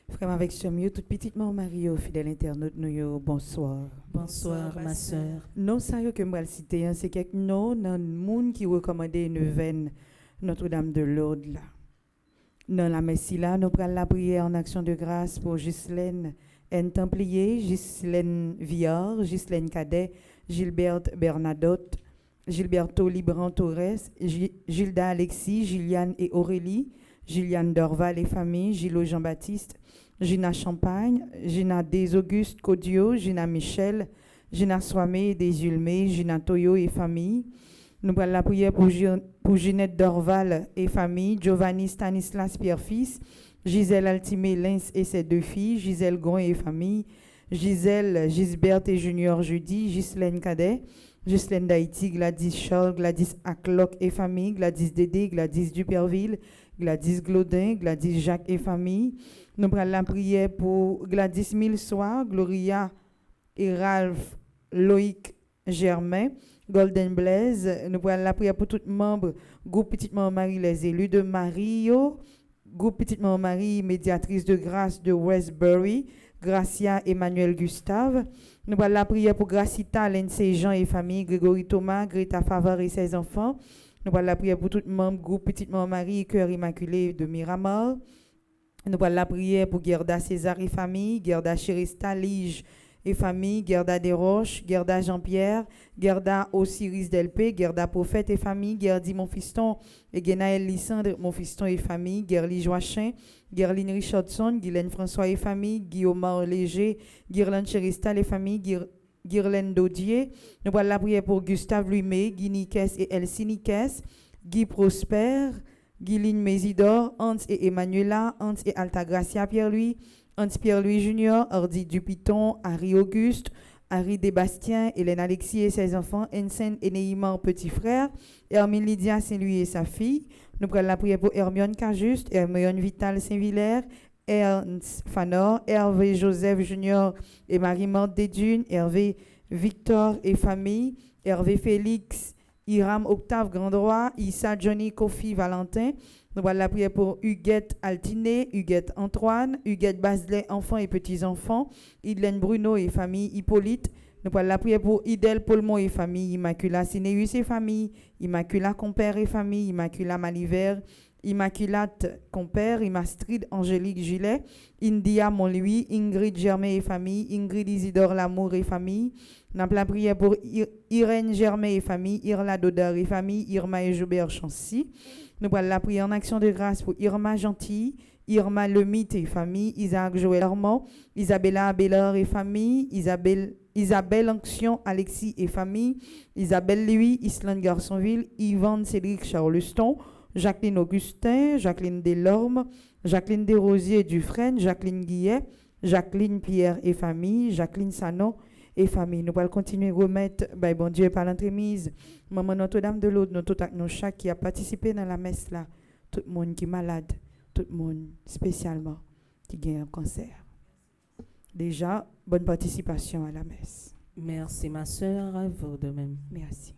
Frère avec ce mieux, toute petite maman Mario, fidèle internaute, nous yo, bonsoir. Bonsoir, ma sœur. Non, ça que je vais citer, hein, c'est quelqu'un non, dans le monde qui recommandait une veine Notre-Dame de Lourdes là. Dans la messe là, nous prenons la prière en action de grâce pour Ghislaine N. Templier, Ghislaine Viard, Ghislaine Cadet, Gilberte Bernadotte, Gilberto Libran Torres, Gilda Alexis, Gilliane et Aurélie, Gilliane Dorval et famille, Gilo Jean-Baptiste, Gina Champagne, Gina Des-Auguste Codio, Gina Michel, Gina Swamé et Desulmé, Gina Toyo et famille. Nous prenons la prière pour Ginette Dorval et famille, Giovanni Stanislas Pierre-Fils, Gisèle Altimé Lens et ses deux filles, Gisèle Gon et famille, Gisèle Gisberte et Junior Judy, Ghislaine Cadet, Ghislaine d'Haïti, Gladys Charles, Gladys Akloc et famille, Gladys Dédé, Gladys Duperville, Gladys Glodin, Gladys Jacques et famille. Nous prenons la prière pour Gladys Milsoir, Gloria et Ralph Loïc Germain, Golden Blaise. Nous prenons la prière pour tout membre, groupe Petite Maman Marie, les élus de Mario, groupe Petite Maman Marie, médiatrice de grâce de Westbury, Gracia Emmanuel Gustave. Nous prenons la prière pour Gracita, Lindsay Jean et famille, Grégory Thomas, Greta Favre et ses enfants. Nous prenons la prière pour tout membre, groupe Petite Maman Marie, Cœur Immaculé de Miramar. Nous prenons la prière pour Gerda César et famille, Gerda Chérista Lige et famille, Gerda Desroches, Gerda Jean-Pierre, Gerda Osiris Delpé, Gerda Prophète et famille, Gerdi Monfiston et Genaël Lysandre Monfiston et famille, Gerli Joachim, Gerline Richardson, Guylaine François et famille, Guillaume Léger, Guirlande Chérista et famille, Guirlaine Daudier. Nous prenons la prière pour Gustave Louis-Mé, Guy Niques et Elsie Niques, Guy Prosper, Guyline Mésidor, Hans et Emmanuela, Hans et Altagracia Pierre-Louis, Hans Pierre-Louis Junior, Ordi Dupiton, Harry Auguste, Harry Débastien, Hélène Alexis et ses enfants, Ensen et Neymar petit frère, Hermine Lydia Saint-Louis et sa fille. Nous prenons la prière pour Hermione Cajuste, Hermione Vital Saint-Villers, Ernst Fanor, Hervé Joseph Junior et Marie-Morte Desdunes, Hervé Victor et famille, Hervé Félix, Iram Octave Grandroy, Issa Johnny Kofi Valentin. Nous prenons la prière pour Huguette Altiné, Huguette Antoine, Huguette Baselet, enfants et petits-enfants, Idelaine Bruno et famille, Hippolyte. Nous prenons la prière pour Idel Polmon et famille, Immacula Sinéus et famille, Immacula Compère et famille, Immacula Maliver, Immaculate Compère, Imastrid Angélique Gilet, India Montlouis, Ingrid Germain et famille, Ingrid Isidore Lamour et famille. Nous avons la prière pour Irène Germain et famille, Irla Dodar et famille, Irma et Joubert Chancy. Nous prenons la prière en action de grâce pour Irma Gentil, Irma Lemite et famille, Isaac Joël Armand, Isabella Abelard et famille, Isabelle Anction Alexis et famille, Isabelle Louis, Islande Garçonville, Yvonne Cédric Charleston, Jacqueline Augustin, Jacqueline Delorme, Jacqueline Desrosiers Dufresne, Jacqueline Guillet, Jacqueline Pierre et famille, Jacqueline Sanon et famille. Nous allons continuer à remettre, bon Dieu, par l'entremise, Maman Notre-Dame de Lourdes, nos chaque qui a participé dans la messe là, tout le monde qui est malade, tout le monde spécialement qui gagne un cancer. Déjà, bonne participation à la messe. Merci, ma sœur, à vous de même. Merci.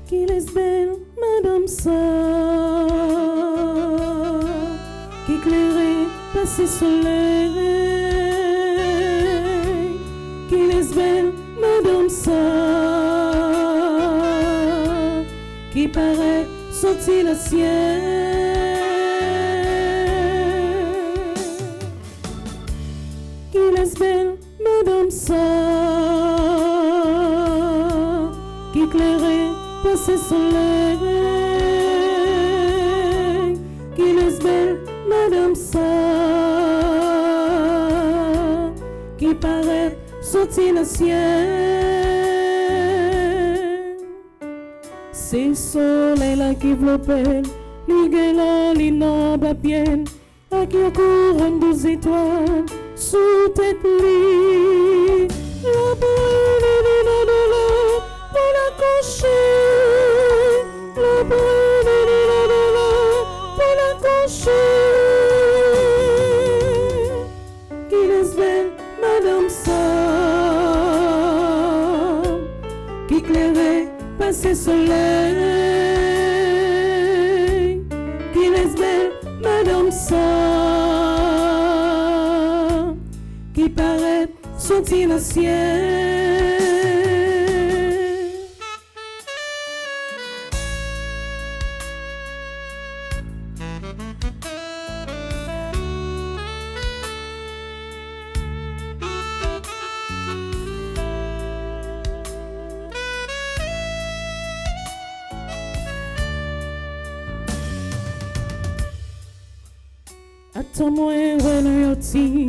Qu'il est belle, Madame Sœur, qui éclairée par ses soleils. Qu'il est belle, Madame Sœur, qui paraît sortir le ciel. qu'il est belle, Madame ça, qui éclairait par ses soleils, qu'il est belle, Madame ça, qui paraît sortir le ciel. C'est le soleil là qui vlopelle, lui gagne l'innoble à pied, à qui couronne 12 étoiles sous tête lit. La brûle pour la coucher, la brûle pour la coucher. Qu'il est belle, Madame ça, qui éclairait par ses soleils. Qu'il est belle, Madame ça, qui paraît sortir le ciel. Attends-moi, ouais, yoti,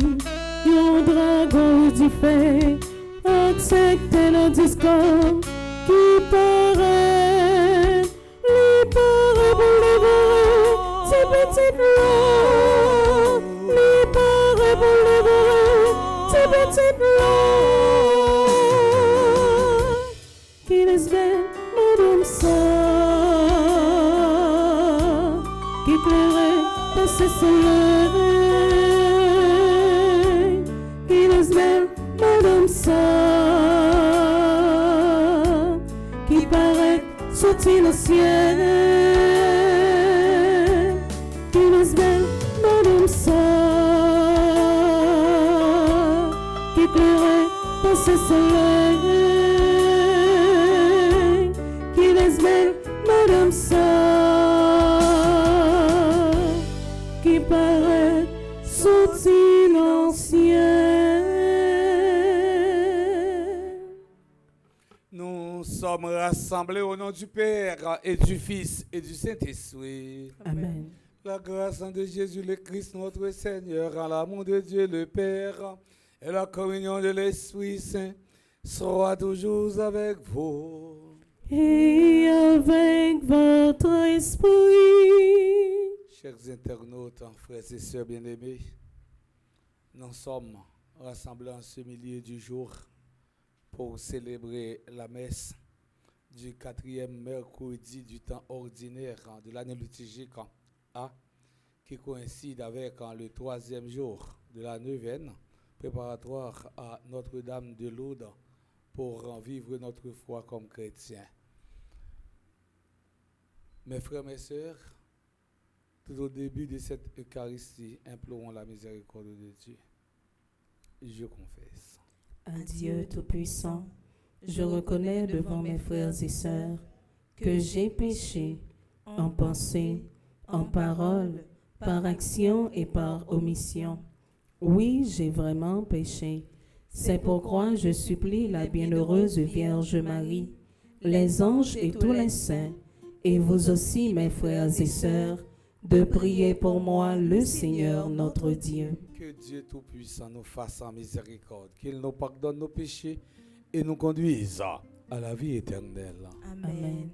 yon dragon du fait, accepte le discours qui paraît, lui paraît pour les voir, si petite l'eau, lui paraît pour les voir, si petite l'eau, qu'il est belle, Madame ça, qui éclairait par ses soleils, qu'il est belle, Madame ça, qui paraît sortir le ciel. Qu'il est belle, Madame ça, qui éclairait par ses soleils. Qu'il est belle, Madame ça, qui paraît sortir le ciel. Nous sommes rassemblés au nom du Père et du Fils et du Saint-Esprit. Amen. La grâce de Jésus le Christ notre Seigneur, en l'amour de Dieu le Père et la communion de l'Esprit Saint soit toujours avec vous. Et avec votre esprit. Chers internautes, frères et sœurs bien-aimés, nous sommes rassemblés en ce milieu du jour pour célébrer la messe du 4e mercredi du temps ordinaire de l'année liturgique A, qui coïncide avec le 3e jour de la neuvaine préparatoire à Notre-Dame de Lourdes pour vivre notre foi comme chrétiens. Mes frères, mes sœurs, tout au début de cette Eucharistie, implorons la miséricorde de Dieu. Je confesse. À Dieu Tout-Puissant, je reconnais devant mes frères et sœurs que j'ai péché en pensée, en parole, par action et par omission. Oui, j'ai vraiment péché. C'est pourquoi je supplie la bienheureuse Vierge Marie, les anges et tous les saints, et vous aussi, mes frères et sœurs, de prier pour moi le Seigneur notre Dieu. Que Dieu Tout-Puissant nous fasse en miséricorde, qu'il nous pardonne nos péchés et nous conduise à la vie éternelle. Amen.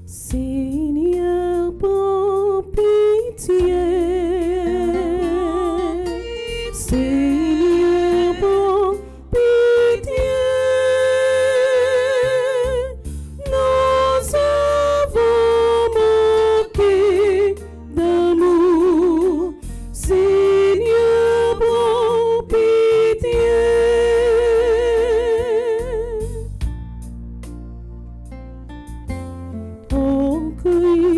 Seigneur, pour pitié. Seigneur, pour pitié. Nous avons manqué d'amour. Seigneur, pour pitié. Oh, que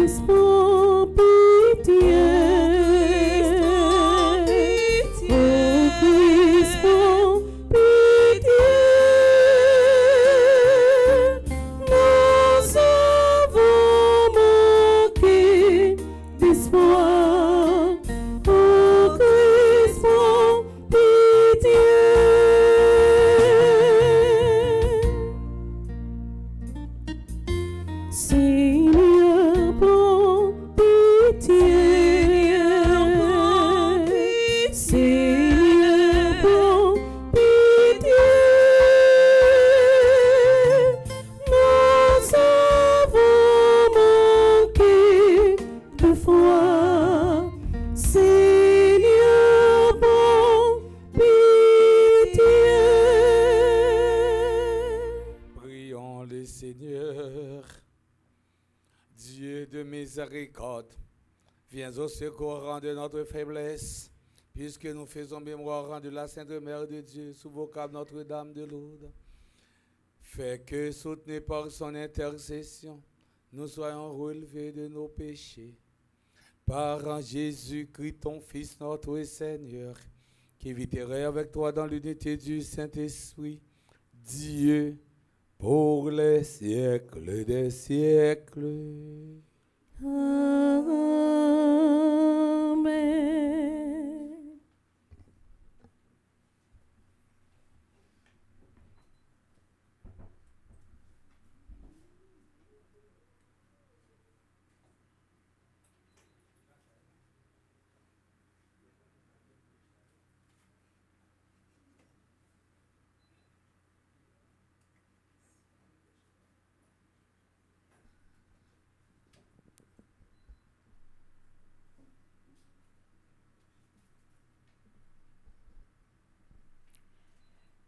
miséricorde. Viens au secours de notre faiblesse, puisque nous faisons mémoire de la Sainte Mère de Dieu, sous vocable Notre-Dame de Lourdes. Fais que, soutenus par son intercession, nous soyons relevés de nos péchés. Par Jésus-Christ, ton Fils, notre Seigneur, qui viterait avec toi dans l'unité du Saint-Esprit, Dieu, pour les siècles des siècles. Amen.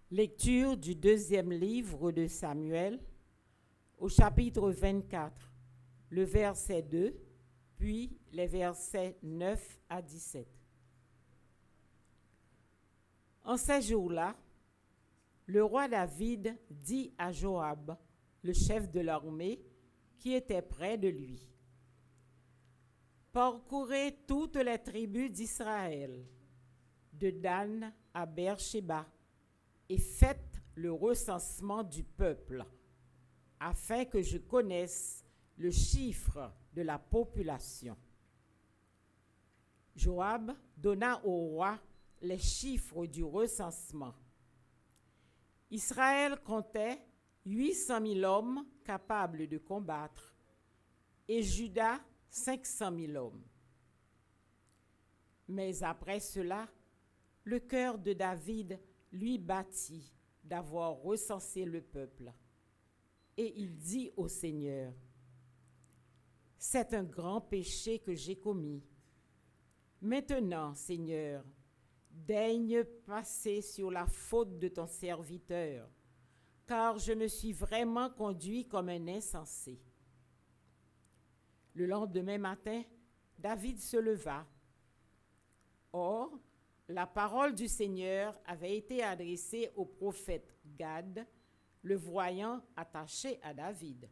Lecture du deuxième livre de Samuel, au chapitre 24, le verset 2, puis les versets 9 à 17. En ces jours-là, le roi David dit à Joab, le chef de l'armée, qui était près de lui, « Parcourez toutes les tribus d'Israël, de Dan à Beersheba, et faites le recensement du peuple, afin que je connaisse le chiffre de la population. » Joab donna au roi les chiffres du recensement. Israël comptait 800 000 hommes capables de combattre, et Juda 500 000 hommes. Mais après cela, le cœur de David lui battit d'avoir recensé le peuple. Et il dit au Seigneur, « C'est un grand péché que j'ai commis. Maintenant, Seigneur, daigne passer sur la faute de ton serviteur, car je me suis vraiment conduit comme un insensé. » Le lendemain matin, David se leva. Or, la parole du Seigneur avait été adressée au prophète Gad, le voyant attaché à David.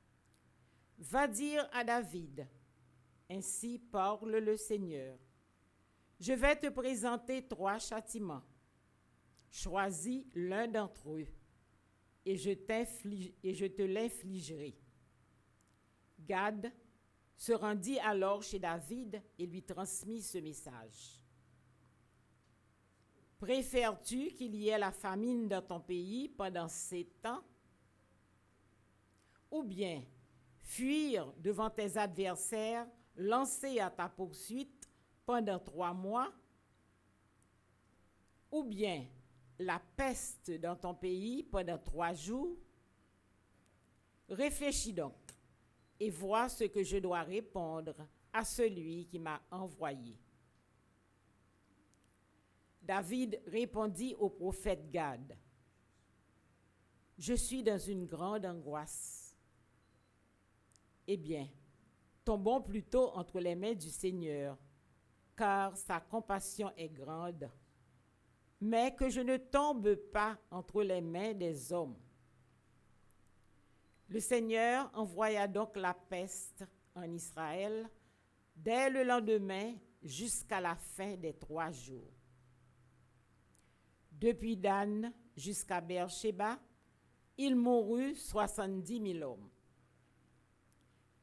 « Va dire à David, ainsi parle le Seigneur, je vais te présenter 3 châtiments. Choisis l'un d'entre eux, et je te l'infligerai. » Gad se rendit alors chez David et lui transmit ce message. « Préfères-tu qu'il y ait la famine dans ton pays pendant 7 ans? Ou bien fuir devant tes adversaires, lancer à ta poursuite pendant 3 mois? Ou bien la peste dans ton pays pendant 3 jours? Réfléchis donc et vois ce que je dois répondre à celui qui m'a envoyé. » David répondit au prophète Gad, « Je suis dans une grande angoisse. Eh bien, tombons plutôt entre les mains du Seigneur, car sa compassion est grande, mais que je ne tombe pas entre les mains des hommes. » Le Seigneur envoya donc la peste en Israël dès le lendemain jusqu'à la fin des 3 jours. Depuis Dan jusqu'à Beersheba, il mourut 70 000 hommes.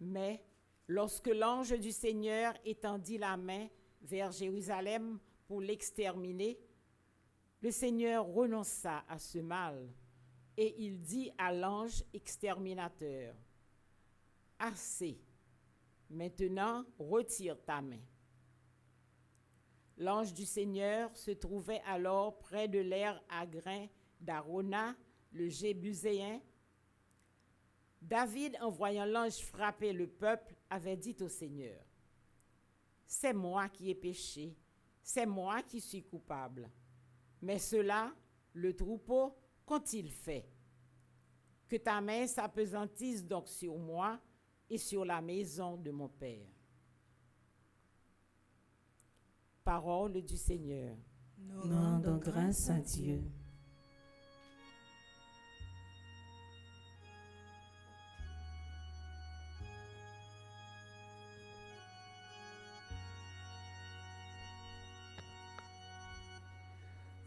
Mais lorsque l'ange du Seigneur étendit la main vers Jérusalem pour l'exterminer, le Seigneur renonça à ce mal et il dit à l'ange exterminateur, « Assez, maintenant retire ta main. » L'ange du Seigneur se trouvait alors près de l'aire à grains d'Arona, le Jébuséen. David, en voyant l'ange frapper le peuple, avait dit au Seigneur, « C'est moi qui ai péché, c'est moi qui suis coupable. Mais cela, le troupeau, qu'ont-ils fait? Que ta main s'apesantisse donc sur moi, et sur la maison de mon Père. Parole du Seigneur. Nous rendons grâce à Dieu.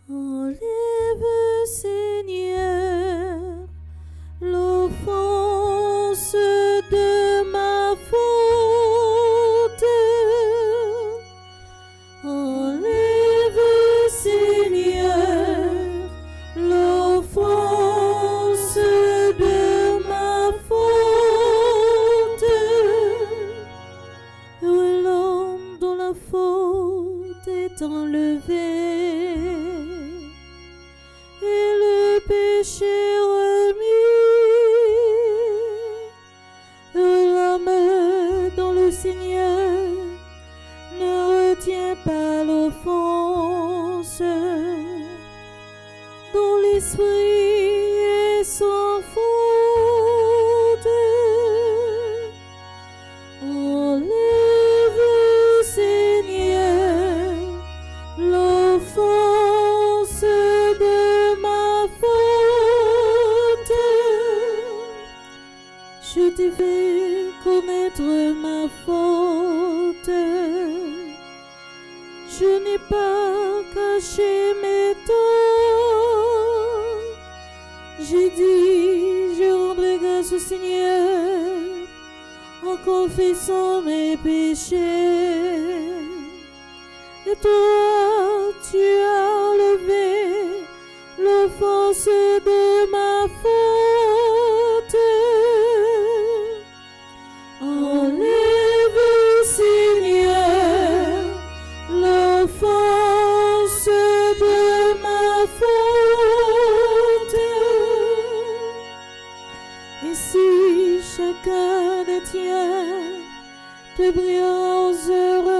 Enlève, Seigneur, l'offense de ma faute. Enlève, Seigneur, l'offense de ma faute. L'homme dont la faute est enlevée et le péché remis. L'homme dont le Seigneur ne retient pas l'offense, dont l'esprit est sans faute. Enlève, Seigneur, l'offense de ma faute. Je t'ai fait connaître ma faute. Je n'ai pas caché mes torts. J'ai dit, je rendrai grâce au Seigneur en confessant mes péchés. Et toi, tu as enlevé l'offense de ma faute. Enlève, Seigneur, l'offense de ma faute. Et si chacun des tiens te brillera aux heures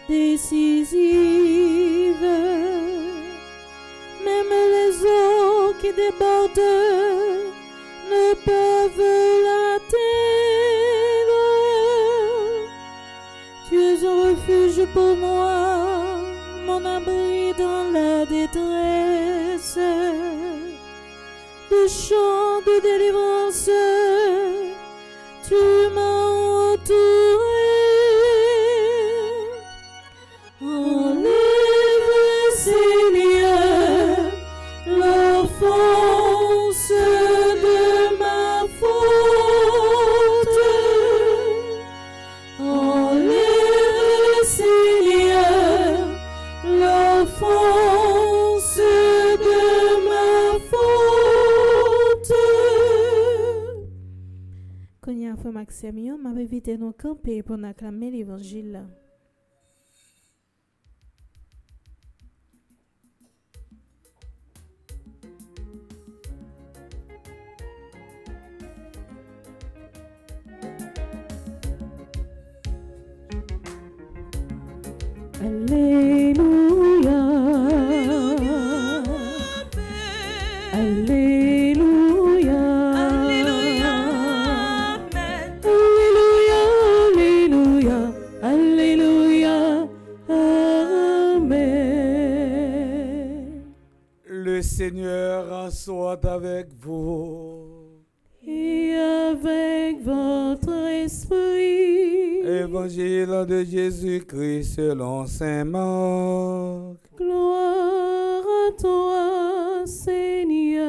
décisives, même les eaux qui débordent ne peuvent l'atteindre. Tu es un refuge pour moi, mon abri dans la détresse. De chants de délivrance, tu m'as entouré. Enlève, Seigneur, l'offense de ma faute. Enlève, Seigneur, l'offense de ma faute. Konya frère Maxime, m'a invité nous camper pour acclamer l'évangile. Alléluia, Alléluia, Alléluia, Alléluia, Amen. Le Seigneur soit avec vous. Et avec votre esprit. Évangile de Jésus-Christ selon saint Marc. Gloire à toi, Seigneur.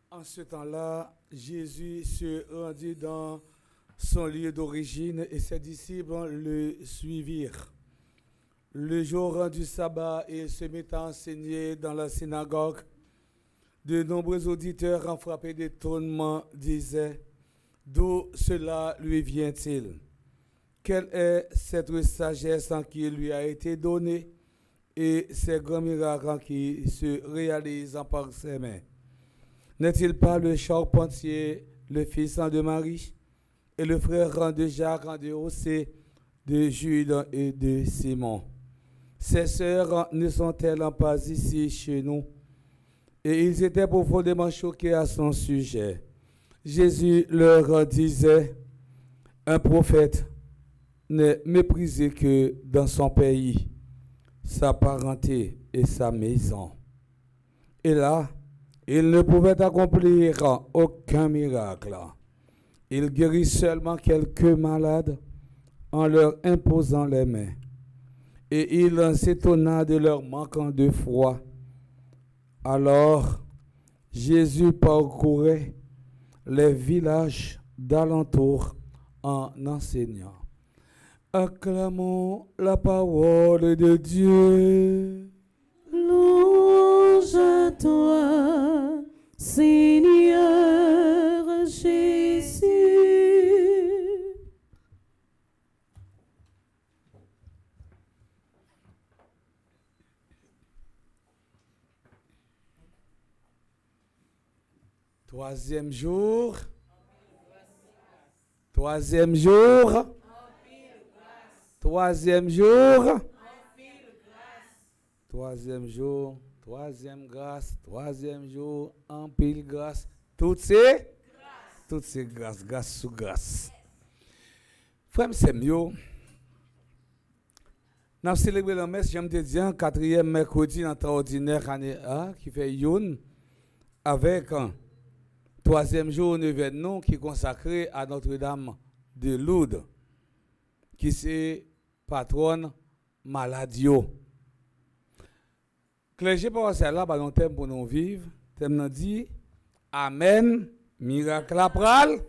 En ce temps-là, Jésus se rendit dans son lieu d'origine et ses disciples le suivirent. Le jour du sabbat, il se mit à enseigner dans la synagogue. De nombreux auditeurs, en frappés d'étonnement, disaient « D'où cela lui vient-il? Quelle est cette sagesse qui lui a été donnée et ces grands miracles qui se réalisent par ses mains? N'est-il pas le charpentier, le fils de Marie, et le frère de Jacques, de José, de Jude et de Simon. Ces sœurs ne sont-elles pas ici chez nous? Et ils étaient profondément choqués à son sujet. Jésus leur disait, un prophète n'est méprisé que dans son pays, sa parenté et sa maison. Et là, il ne pouvait accomplir aucun miracle. Il guérit seulement quelques malades en leur imposant les mains. Et il s'étonna de leur manque de foi. Alors, Jésus parcourait les villages d'alentour en enseignant. Acclamons la parole de Dieu. Louange à toi, Seigneur Jésus. Troisième jour. Troisième jour. Troisième jour. Troisième jour. Troisième grâce. Troisième jour. En pile grâce. Toutes ces grâces. Grâce sous grâce. Frère, c'est mieux. Nous avons célébré la messe, j'aime te dire, 4e mercredi dans ordinaire année A, qui fait Youn, avec un 3e jour de événement qui est consacré à Notre-Dame de Lourdes, qui est patronne Maladio. Clergé par celle-là, bah, un thème pour nous vivre. Thème nous dit Amen, miracle à pral.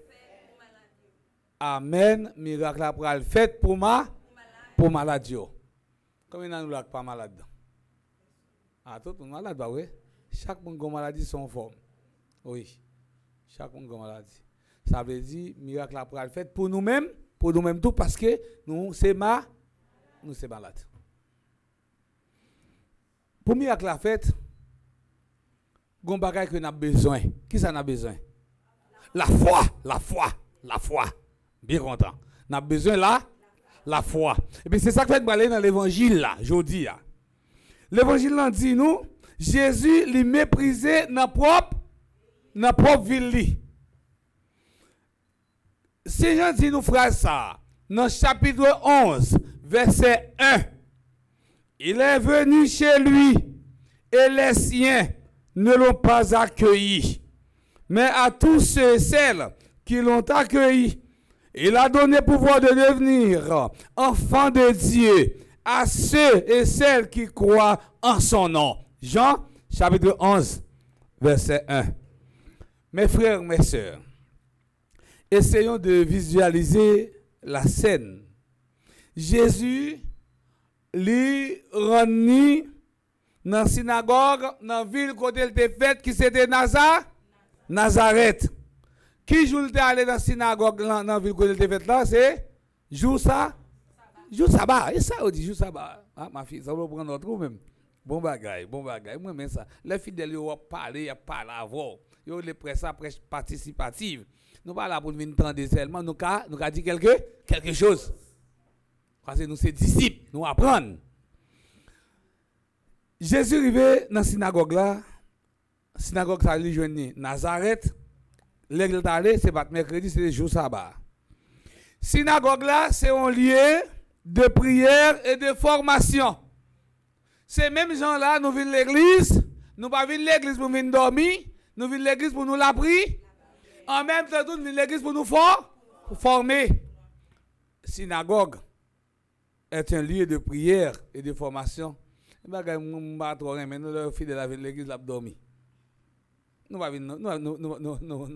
Amen, miracle à pral. Faites pour Maladio. Combien de nous pas malade? Ah, tout le monde malade, bah oui. Chaque monde qui a maladie son forme. Oui. Chaque monde qui a maladie. Ça veut dire miracle à pral. Faites pour nous-mêmes tout parce que nous sommes malades. Pour miracle à fête, gon bagay que n'a besoin. Qui ça n'a besoin? La foi. Bien content. N'a besoin la foi. Et puis c'est ça que fait aller dans l'évangile là, jodi là. L'évangile là dit nous, Jésus li méprisé dans propre ville. Si Jean dit nous frère ça, dans chapitre 11, verset 1. Il est venu chez lui et les siens ne l'ont pas accueilli. Mais à tous ceux et celles qui l'ont accueilli, il a donné pouvoir de devenir enfants de Dieu à ceux et celles qui croient en son nom. Jean, chapitre 11, verset 1. Mes frères, mes sœurs, essayons de visualiser la scène. Jésus li reni dans la synagogue, dans la ville côté il était fait, qui c'était Nazareth. Qui jour il allé dans la synagogue, dans la ville côté il était fait là, c'est jour sabbat. Et ça, on dit jour sabbat. Ah, ma fille, ça va prendre notre même. Bon bagaille. Moi, même ça. Les fidèles, ils ont parlé avant. Ils ont les presse participative. Nous pas là pour venir entendre seulement, nous avons dit quelque chose. Parce que nous sommes disciples, nous apprenons. Jésus arrivé dans la synagogue là. La synagogue ça lui joindre Nazareth. L'église allé, c'est pas mercredi, c'est le jour sabbat. Synagogue là, c'est un lieu de prière et de formation. Ces mêmes gens là, nous venons l'église, nous pas venir l'église pour venir dormir, nous venons l'église pour nous la prier. En même temps, nous venons l'église pour nous former. Synagogue est un lieu de prière et de formation. Nous ne pas trop mais nous sommes fidèles avec l'église la dormir. Nous pas nous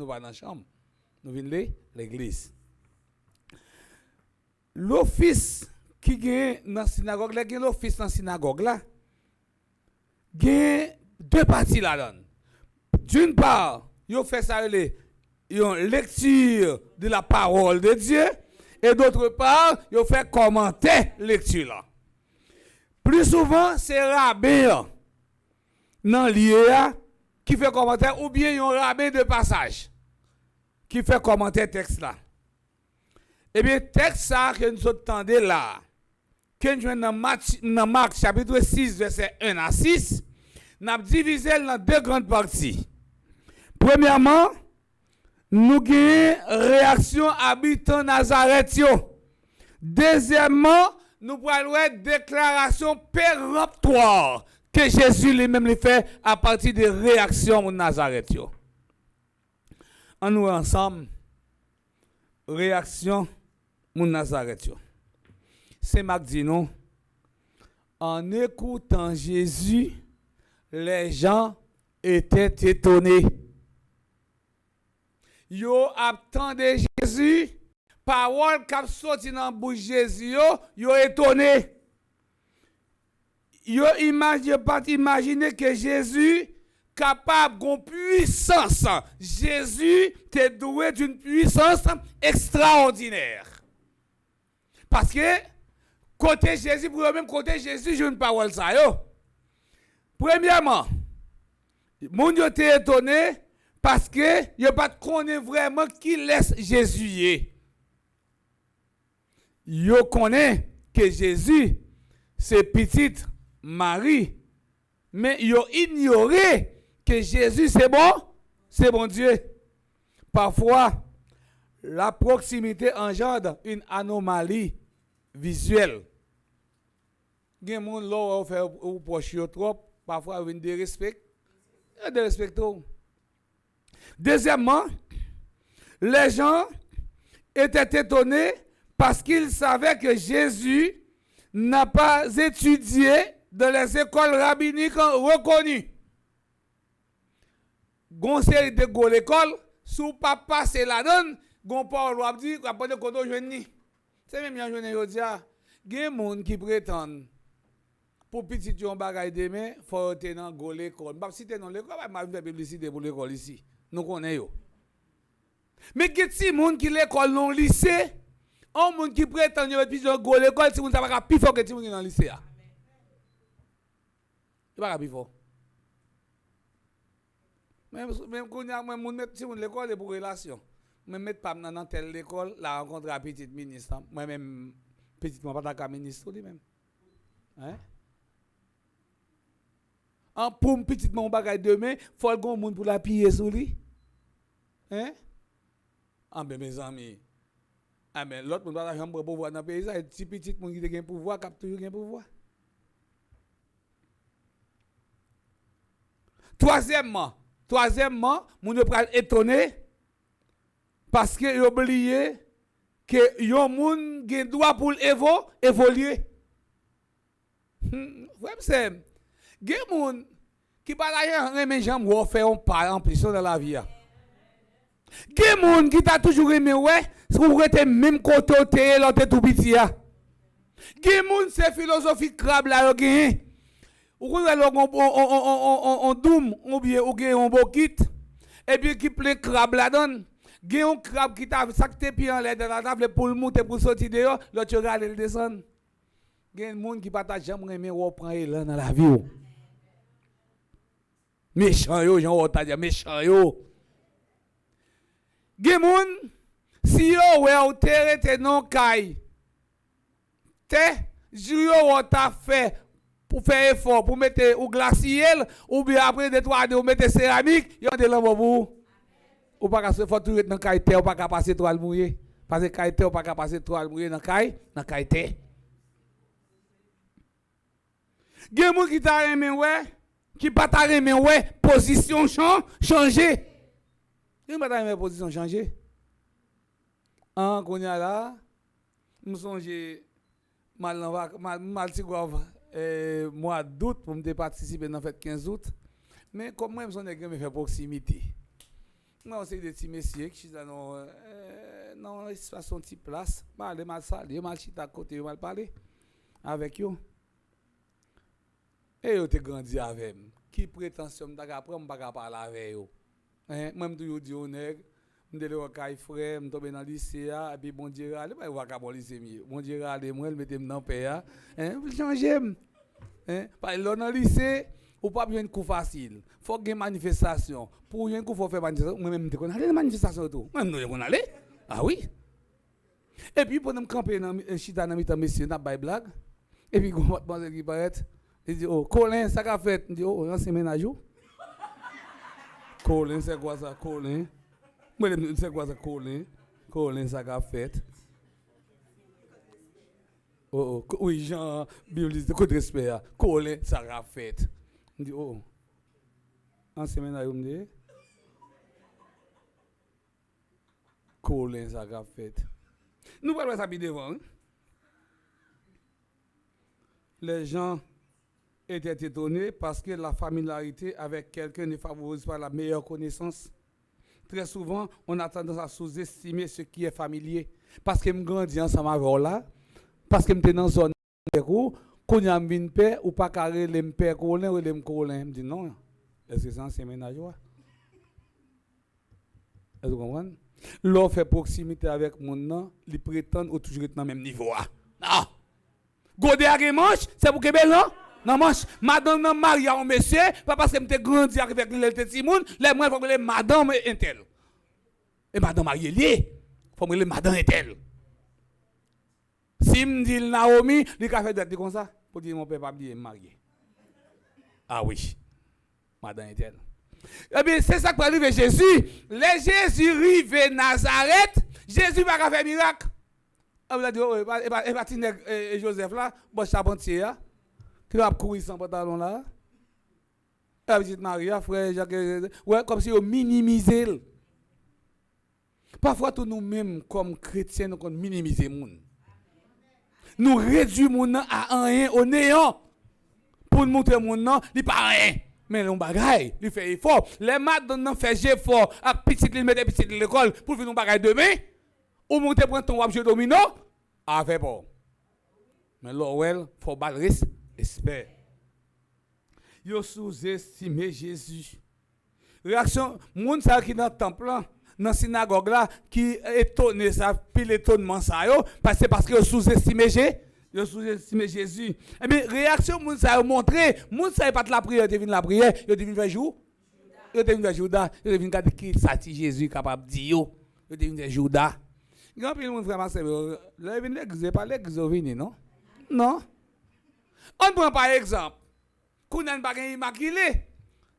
pas dans la chambre. Nous venons l'église. L'office qui gagne dans la synagogue, l'office dans la synagogue là, gagne deux parties là-dedans. D'une part, il fait ça une lecture de la parole de Dieu. Et d'autre part, il fait commenter lecture là. Plus souvent, c'est rabbin dans l'IA qui fait commentaire ou bien un rabbin de passage qui fait commenter texte là. Eh bien, texte ça que nous entendons là, que nous jouons dans Marc chapitre 6, verset 1 à 6, nous avons divisé dans deux grandes parties. Premièrement, nous avons réaction habitant Nazareth. Deuxièmement, nous parlons déclaration péremptoire que Jésus lui-même les fait à partir des réactions de Nazareth. En nous ensemble, réaction de Nazareth. C'est Marc dit non. En écoutant Jésus, les gens étaient étonnés. Yo attendaient Jésus, parole qui sorti dans la bouche de Jésus, yo étonné. Yo pas imaginer que Jésus capable d'une puissance. Jésus était doué d'une puissance extraordinaire. Parce que côté Jésus, pour même côté Jésus, j'ai une parole ça yo. Premièrement, mon yo était étonné parce que yo pas connaît vraiment qui laisse Jésus. Yo connaît que Jésus c'est petite Marie, mais yo ignoré que Jésus c'est bon Dieu. Parfois, la proximité engendre une anomalie visuelle. Gen moun lo fait ou proche trop, parfois une dérespect. Deuxièmement, les gens étaient étonnés parce qu'ils savaient que Jésus n'a pas étudié dans les écoles rabbiniques reconnues. Gon série de go l'école, sous papa c'est la donne, gon Paul a dit après de kodo joini. C'est même yan joine yo dia, gen moun qui prétendent pour petit yon bagay demain, faut te dans go l'école. Pas si te dans l'école, pas faire publicité pour l'école ici. Nous connaissons yo. Mais gen ti moun qui l'école non lycée, on moun qui prétend yo petit go l'école, si moun ça pas plus fort que ti moun dans lycée a. Il pas plus fort. Même quand on moun met si moun l'école pour relation. Moi mettre pas dans telle école, la rencontre à petite ministre. Moi même petite moi pas ta ministre lui même. Hein? En pour petite mon bagay demain, faut le gon moun pour la piller sous lui. Hein? Ah ben mes amis. Ah ben l'autre moun pas jambe pouvoir dans pays ça, si petite moun qui te gain pouvoir, cap toujours gain pouvoir. Troisièmement, moun pral étonné parce que yo oublié que yon moun gen droit pour évoluer. Ouais, c'est gen moun qui pas la remen jambe ou faire un pas en plus dans la vie. Gen moun qui t'a toujours aimé ouais, ou rete même côté l'autre tout petit a. Gen moun c'est philosophie crabe la yo gen. Ou on doum ou bien ou gen on bokit et puis qui plein crabe la donne. Gen un crabe qui t'a sacté pied en l'air de la table pour le monter pour sortir dehors, l'autre regarde le descend. Gen moun qui pas ta jambe remen ou prend élan dans la vie. Méchant yo, Jean ou ta dire méchant yo. Gen moun si yo ouais ou te non kay. Te yo ou ta fait pour faire effort pour mettre ou glacier ou bien après de toi de mettre céramique, yo de l'embou. Ou pas se faut tout dans kay terre ou pas passer toile mouillé parce que kay terre ou pas passer toile mouillé dans kay terre. Gen moun qui t'a aimé ouais, qui pas t'a aimé ouais, position changer. Gen pas t'a aimé position changer. En konya là, nous songe mal si grave mois d'août pour me participer dans fête 15 août. Mais comme moi je me faire proximité. Moi c'est des petits messieurs qui sont dans espace son petite place, mal saluer, mal chita à côté, mal parler avec eux. Et yo te grandi avec moi. Qui prétention m'ta après m'pa parler avec yo. Hein, moi m'tou di au nèg, m'dele au kay frère, m'tombe dans lycée et puis bon Dieu rale, pas wa ka bon lycée mi. Bon Dieu rale moi, mettem dans paix hein, changer. Hein, parce là dans lycée, ou pas bien coup facile. Faut que manifestation. Pour un coup faut faire manifestation, moi même te connais les manifestations tout. Même nous on aller. Ah oui. Et puis, pour nous camper dans chita dans mitan monsieur, n'a pas blague. Et puis, quand on qui paraît, il dit, oh, Colin, ça qu'a fait. Il dit, oh, c'est ménage. Colin, c'est quoi ça, Colin? Moi, c'est quoi ça, Colin? Colin, ça qu'a fait. Oh, oui, Jean, bibliste, coup de respect. Colin, ça qu'a fait. Il dit, oh, c'est ménage, il dit, Colin, ça qu'a fait. Nous parlons ça devant. Hein? Les gens étaient étonnés parce que la familiarité avec quelqu'un ne favorise pas la meilleure connaissance. Très souvent, on a tendance à sous-estimer ce qui est familier. Parce que je grandis ensemble avec là, parce que je suis dans une zone où quand je suis un père ou pas carré les pères Colin ou les Colin, je dis non. Est-ce que c'est un ménage? Est-ce que vous comprenez? L'on fait proximité avec mon nom, ils prétendent ou toujours être dans le même niveau. Non! Godé à manche, c'est pour que belle non? Non manche, madame non mariée en monsieur, pas parce que m'te grandi avec les petits moun, les moi faut que madame intel. Et madame mariée lié, faut que madame intel. Si me dit Naomi, il a fait d'être comme ça pour dire mon père pas bien marié. Ah oui. Madame intel. Eh bien, c'est ça qui va arriver Jésus. Les Jésus arrive Nazareth, Jésus va faire miracle. On va dire, et va Joseph là, bon charpentier, qui va courir sans pantalon là. La petite Maria, frère Jacques, ouais, comme si on minimisait. Parfois, nous-mêmes, comme chrétiens, nous minimisons les gens. Nous réduisons les gens à rien, au néant. Pour nous montrer les gens, ils ne pas rien. Mais les bagaille, il fait effort. Les madons font effort. À petit, ils mettent petit de l'école pour faire nos bagaille demain. Ou monter prendre ton jeu domino. Ah, fait pas. Mais l'OL, il faut balayer, espère. Yo sous-estimé Jésus. Réaction, moun sa qui dans le temple, dans la synagogue là, qui étonné ça, pile étonnement ça yo, parce que yo sous-estimé Jésus. Yo sous-estimé Jésus. Eh bien, réaction, moun sa montré, moun sa pas de la prière, devine la prière, yo devine faire jour. Yo devine faire Judas, yo devine garder qui sati Jésus capable de dire yo. Yo devine faire Judas. Grand pile moun frère Marcel, là vinn l'église, pas l'église vinn non? Non. On prend par exemple, qu'on n'a pas immaculé,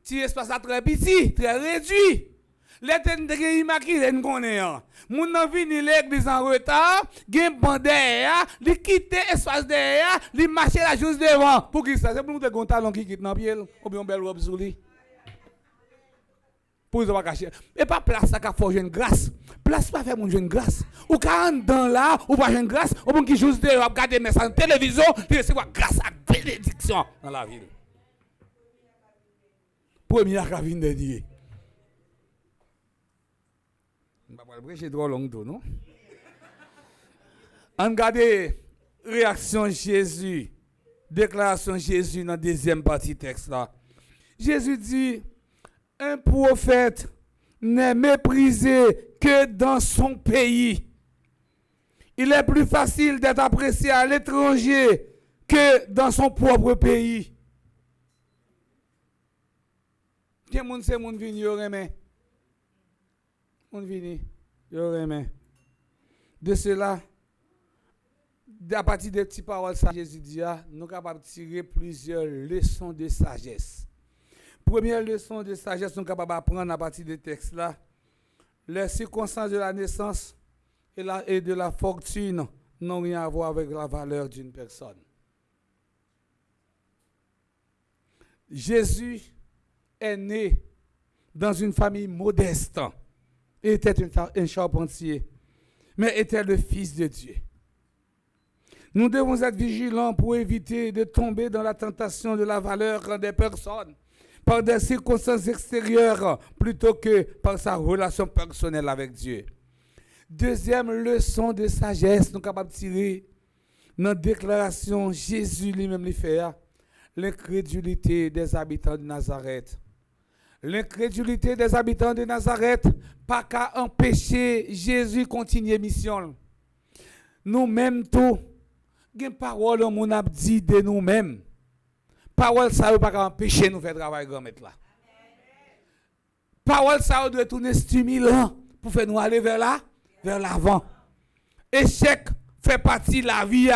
si espace très petit, très réduit. L'éternité immaculé, nous connaissons. Moun nan vini l'église en retard, gen ban derrière, li quitte espace derrière, li marche la juste devant. Pour qui ça? C'est pour nous te gon talon qui quitte dans pied, ou bien belle robe sous lui. Pour ils pas cacher. Et pas place ça qu'a faut jeune grâce. Place pas faire mon jeune grâce. Ou 40 dans là, ou pas jeune grâce, ou bon qui juste devant regarder mes en télévision, il recevoir grâce à bénédiction dans la ville. Première cabine de Dieu. Je ne vais pas prêcher trop longtemps, non? On regarde réaction Jésus, déclaration Jésus dans la deuxième partie du texte là. Jésus dit, un prophète n'est méprisé que dans son pays. Il est plus facile d'être apprécié à l'étranger que dans son propre pays. Quel monde c'est monde vini yo remet? Monde vini yo remet. De cela, à partir des petites paroles ça Jésus dit, nous sommes capables de tirer plusieurs leçons de sagesse. Première leçon de sagesse, nous sommes capables d'apprendre à partir des textes là. Les circonstances de la naissance et de la fortune n'ont rien à voir avec la valeur d'une personne. Jésus est né dans une famille modeste. Il était un charpentier, mais était le Fils de Dieu. Nous devons être vigilants pour éviter de tomber dans la tentation de la valeur des personnes par des circonstances extérieures plutôt que par sa relation personnelle avec Dieu. Deuxième leçon de sagesse, nous sommes capables de tirer dans la déclaration Jésus lui-même lui fait, l'incrédulité des habitants de Nazareth. L'incrédulité des habitants de Nazareth pas qu'à empêcher Jésus de continuer mission. Nous-mêmes tout, une parole on mon a dit de nous-mêmes. Parole ça veut pas qu'à empêcher nous faire travail grand maître là. Parole ça doit être un stimulant pour faire nous aller vers là, vers l'avant. échec fait partie de la vie.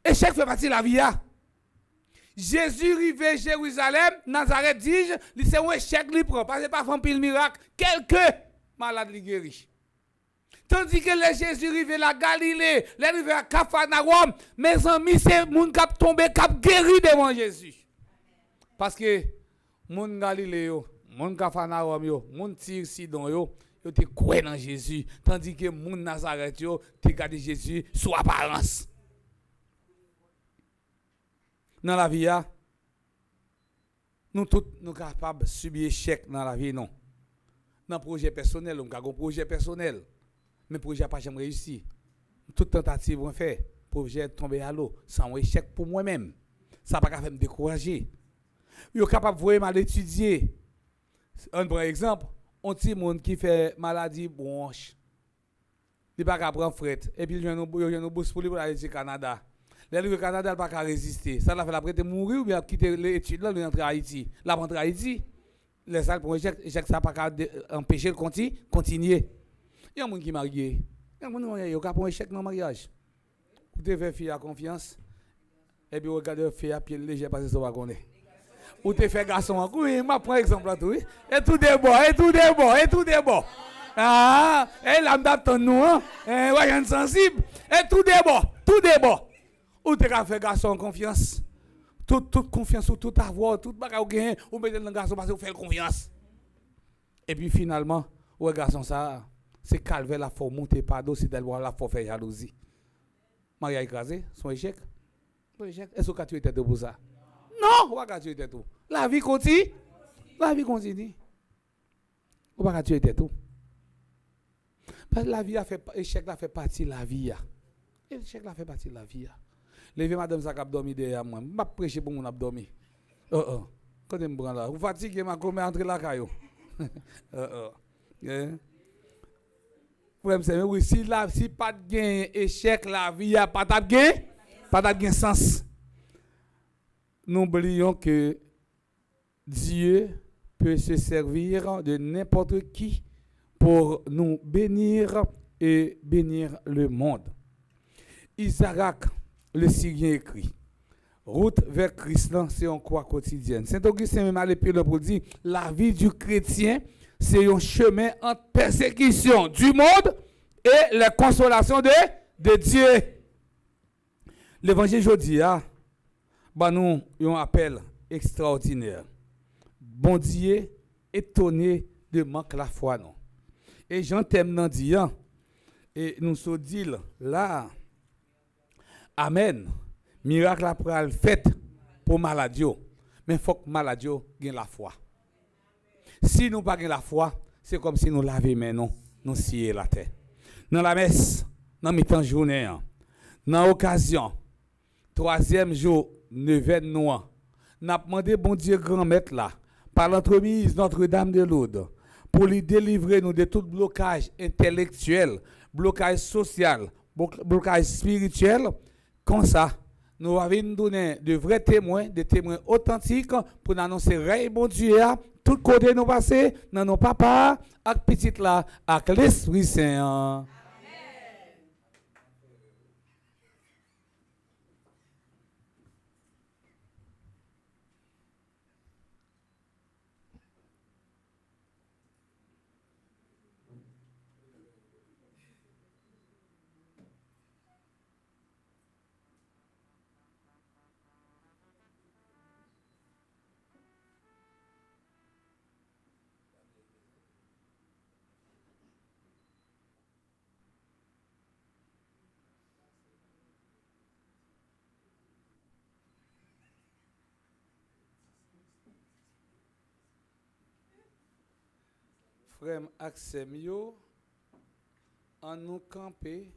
Échec fait partie de la vie. Jésus arrivé à Jérusalem, Nazareth dit, c'est un échec lui prend parce que pas fait pile miracle, quelques malades li guéri. Tandis que les Jésus arrivé la Galilée, les arrivé à Capharnaüm, mes amis c'est moun k'ap tombé k'ap guéri devant Jésus. Parce que moun Galilée yo, moun Capharnaüm yo, moun Tyr Sidon yo te croient dans Jésus, tandis que moun Nazareth yo te gardé Jésus sous apparence. Dans la vie, nous tous nous capables de subir échec dans la vie, non. Dans le projet personnel, on a un projet personnel, mais le projet n'a pas jamais réussi. Toute tentative qu'on fait, le projet tomber à l'eau, c'est un échec pour moi-même. Ça n'a pas fait me décourager. Je suis capable de voir mal étudier. Un bon exemple, on petit monde qui fait maladie bronche. Il n'a pas qu'à prendre fret. Et puis il y a une bourse pour lui pour aller au Canada. Le Canada n'a pas qu'à résister. Ça l'a fait après de mourir ou bien quitter l'étude là, rentrer à Haïti. Là, rentrer à Haïti, les salles pour échec, ça n'a pas qu'à empêcher de continuer. Il y a des gens qui sont mariés. Il y a des gens qui ont un échec dans le mariage. Vous devez faire confiance. Et puis, vous regardez faire à pied léger parce que ça va connaître. Ou te fait garçon en oui, je prends exemple là tout. Et tout est bon, et tout est bon, et tout est bon. Ah, et l'âme d'attendre nous, hein. Voyons sensible. Et tout est bon, tout est bon. Ou te fait garçon en confiance. Toute confiance, ou tout avoir, tout bagage ou gain, ou mettez le garçon parce que vous faites confiance. Et puis finalement, ouais garçon ça, c'est calver la forme monter pas d'eau, c'est d'elle la forme faire jalousie. Maria écrasé, son échec. Est-ce que tu étais pour ça? Non, on va pas tuer tout. La vie continue. La vie continue. On va pas tuer tout. Parce que la vie a fait échec la fait partie de la vie. Échec la fait partie de la vie. Levez madame ça cap dormi derrière moi. M'a prêcher pour mon abdomen. Quand je me prends là, vous fatiguez m'a comme entrer la caillou. Frère c'est oui si pas de gain échec la vie a pas de gain sens. N'oublions que Dieu peut se servir de n'importe qui pour nous bénir et bénir le monde. Isaac, le Syrien, écrit route vers Christ, c'est une croix quotidienne. Saint-Augustin même à l'épée pour dire la vie du chrétien, c'est un chemin entre persécution du monde et la consolation de Dieu. L'évangile aujourd'hui, nous un appel extraordinaire. Bon Dieu, étonné de manque la foi, non. Et Jean t'aime dans dire, et nous se dit là, amen, miracle après le fait pour maladie, mais il faut que maladie ait la foi. Si nous n'avons pas la foi, c'est comme si nous lavions mais non, nous scier la terre. Dans la messe, dans mi-temps journée, dans l'occasion, 3e jour, 9e noir, nous avons demandé bon Dieu grand maître là, par l'entremise Notre-Dame de Lourdes, pour lui délivrer nous de tout blocage intellectuel, blocage social, blocage spirituel. Comme ça, nous avons donné de vrais témoins, des témoins authentiques pour nous annoncer règne bon Dieu, tout côté nous passer, dans nos papas, avec petite là, avec l'Esprit Saint. Frère Axem yo, en nous camper,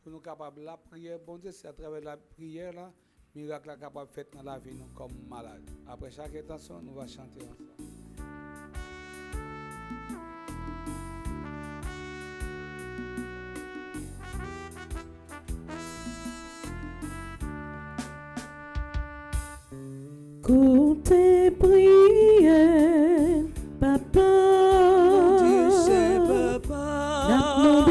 pour nous capables la prière, bon Dieu, c'est à travers la prière là, miracle est capable de faire dans la vie nous comme malade. Après chaque intention, nous allons chanter ensemble. Côté prière, papa. Tu sais, papa.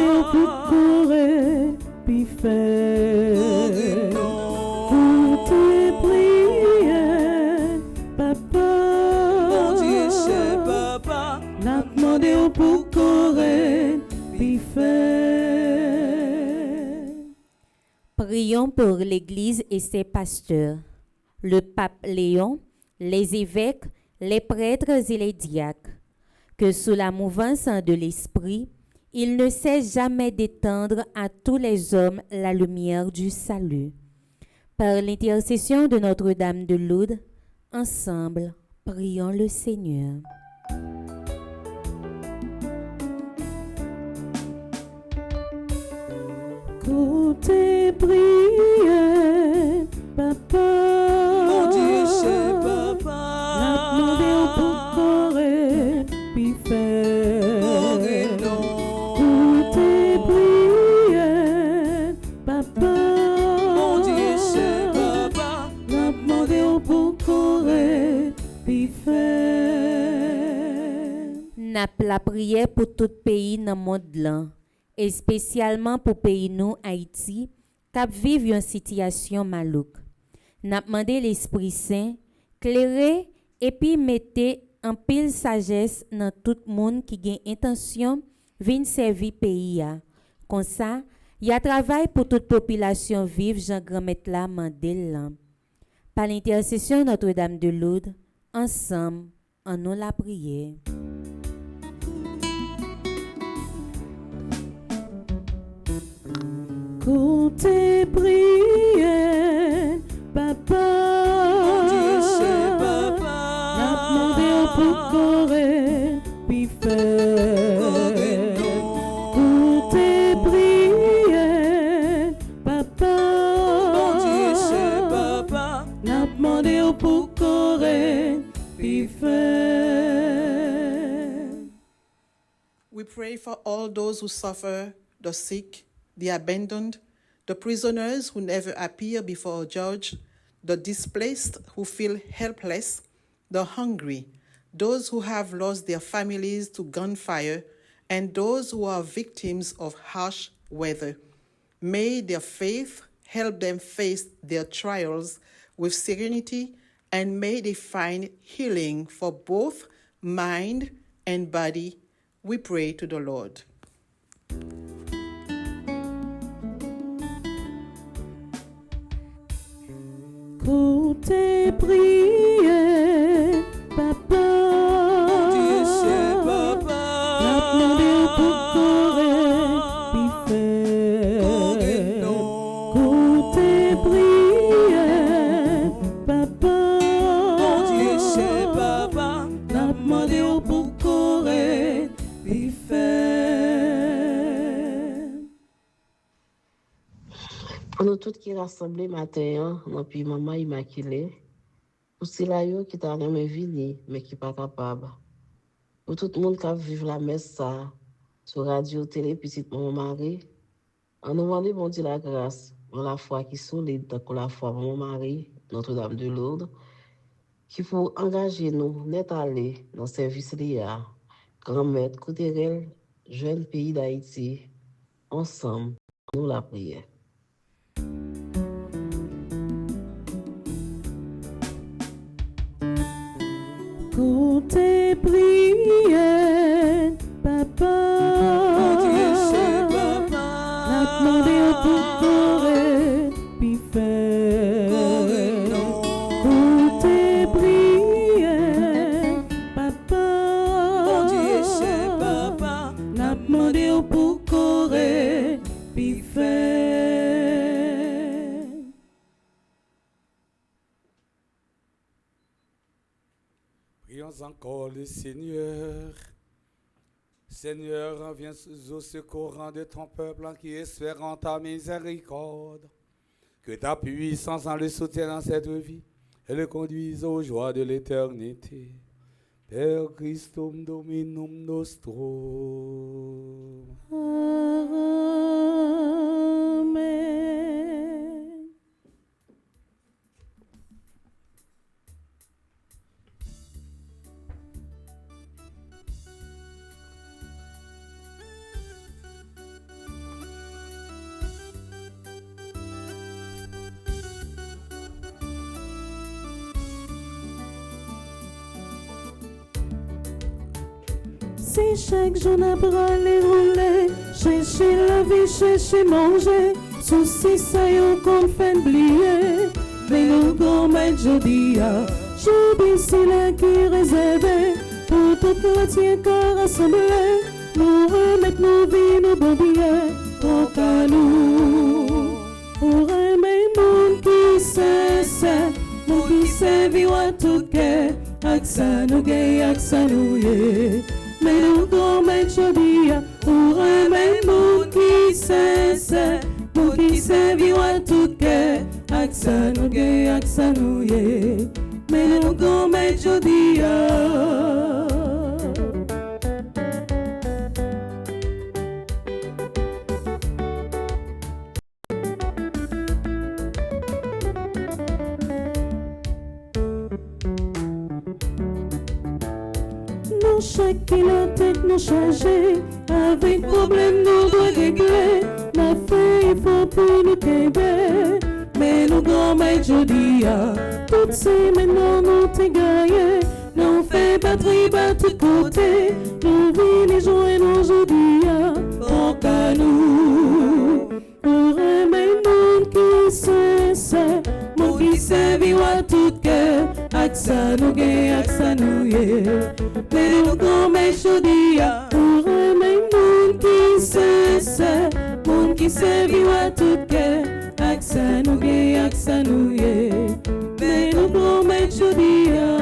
Prions pour l'Église et ses pasteurs, le pape Léon, les évêques, les prêtres et les diacres, que sous la mouvance de l'Esprit, il ne cesse jamais d'étendre à tous les hommes la lumière du salut. Par l'intercession de Notre-Dame de Lourdes, ensemble, prions le Seigneur. Côté prière, papa. Mon Dieu, c'est papa. La demandé pour corps puis faire. Côté prière, papa. Mon Dieu, c'est papa. La demandé pour corps puis faire. N'a la prière pour tout pays dans le monde là, et spécialement pour pays nous Haïti, qui vivent une situation malouque. N'a demandé l'Esprit Saint clairer et puis mettez en pile sagesse dans tout le monde qui a intention de servir pays a. Comme ça, il y a travail pour toute population vive, Jean Grand-Mère la Mandela. Par l'intercession de Notre-Dame de Lourdes, ensemble, en nous la prière. Côté prière, papa. Mon Dieu, c'est papa. La demandé pour corps puis faire. Côté prière, papa. Mon Dieu, c'est papa. La demandé pour corps puis faire. We pray for all those who suffer, the sick, the abandoned, the prisoners who never appear before a judge, the displaced who feel helpless, the hungry, those who have lost their families to gunfire, and those who are victims of harsh weather. May their faith help them face their trials with serenity, and may they find healing for both mind and body. We pray to the Lord. Côté prière, papa. Mon Dieu, c'est papa. La demandé pour corps puis faire. Côté prière, papa. Mon Dieu, c'est papa. La demandé pour corps puis faire. Pour nous tous qui rassemblés matin, moi puis maman immaculée, pour ceux-là qui t'a jamais vini mais qui pas capable. Pour tout le monde qui vive la messe ça sur radio, télé, petite maman Marie, on nous demande bon Dieu la grâce, pour la foi qui solide, tant que la foi maman Marie, Notre-Dame de Lourdes, qu'il faut engager nous, net aller dans le service l'IA, grand-mère, Couterelle, jeune pays d'Haïti, ensemble, nous la prière. Côté prière, papa. Mon Dieu, c'est papa. La demandé pour corps puis faire. Côté prière, papa. Mon Dieu, c'est papa. La demandé pour corps puis faire. Prions encore le Seigneur. Seigneur, viens au secours de ton peuple qui espère en ta miséricorde. Que ta puissance en le soutienne dans cette vie et le conduise aux joies de l'éternité. Per Christum Dominum nostrum. Amen. Si chaque jour n'a pas les rouler, chercher la vie, chercher manger, soucis ça yon qu'on fait oublier. Mais nous gommets jodi a, jodi c'est là qui réservé pour tout chrétien qui rassemblé. Nous remettre nos vies, nos bons billets, au cas nous. Pour aimer mon qui sait, mon qui sait vivre à tout cœur, aksa nous gay, aksa nous yé. Mais nous gommets jodi a, pour aimer mon qui sait, mon qui sait vivre à tout cœur, aksa nous gay, aksa nous yé. Mais nous gommets jodi a. Chacun la tête nous chargée, avec problème nous doit régler. La fait il faut pour nous qu'aider, mais nous gommets jodi a. Toutes ces maintenant nous t'es gagné, nous fait batterie bas tout côté. Nous venons joindre jodi a, pour qu'à nous. Pour aimer monde qui sait, monde qui sait vivre à tout cœur. Aksa nous gay, aksa nous yé. Mais nous gommets jodi a, pour aimer monde qui sait, monde qui sait vivre à tout cœur. Aksa nous gay, aksa nous yé. Mais nous gommets jodi a.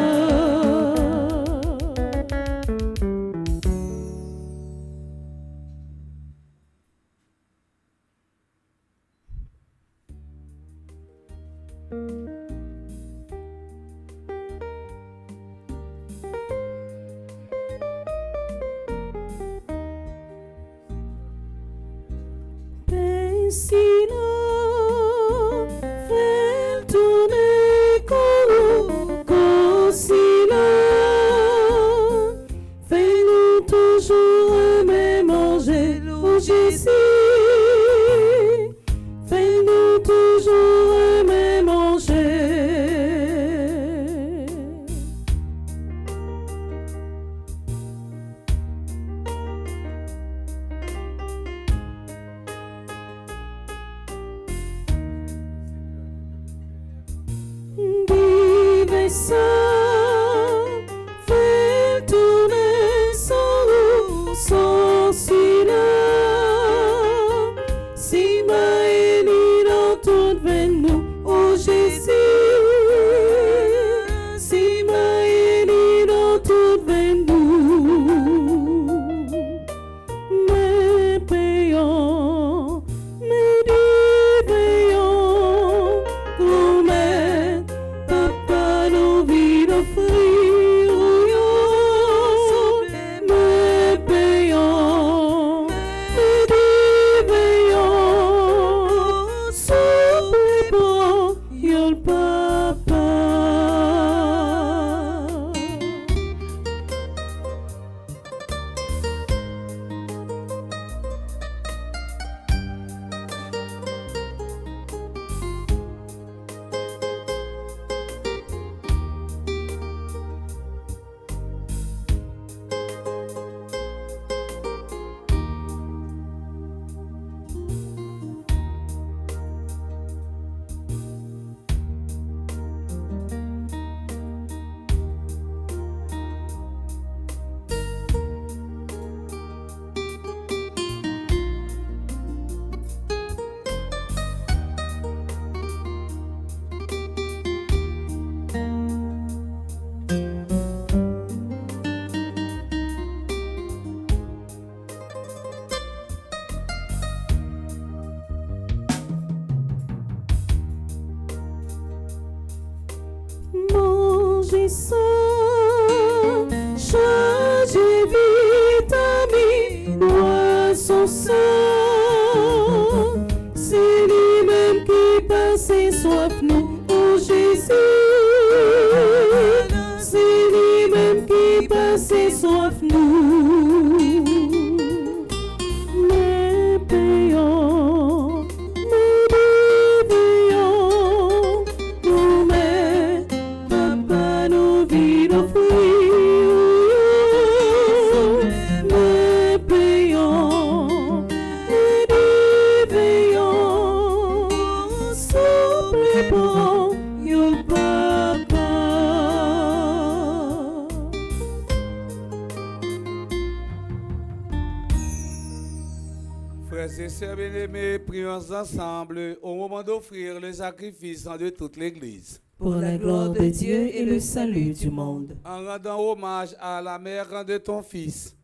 Frères et sœurs bien-aimés, prions ensemble au moment d'offrir le sacrifice de toute l'Église. Pour la gloire de Dieu et le salut du monde. En rendant hommage à la mère de ton Fils,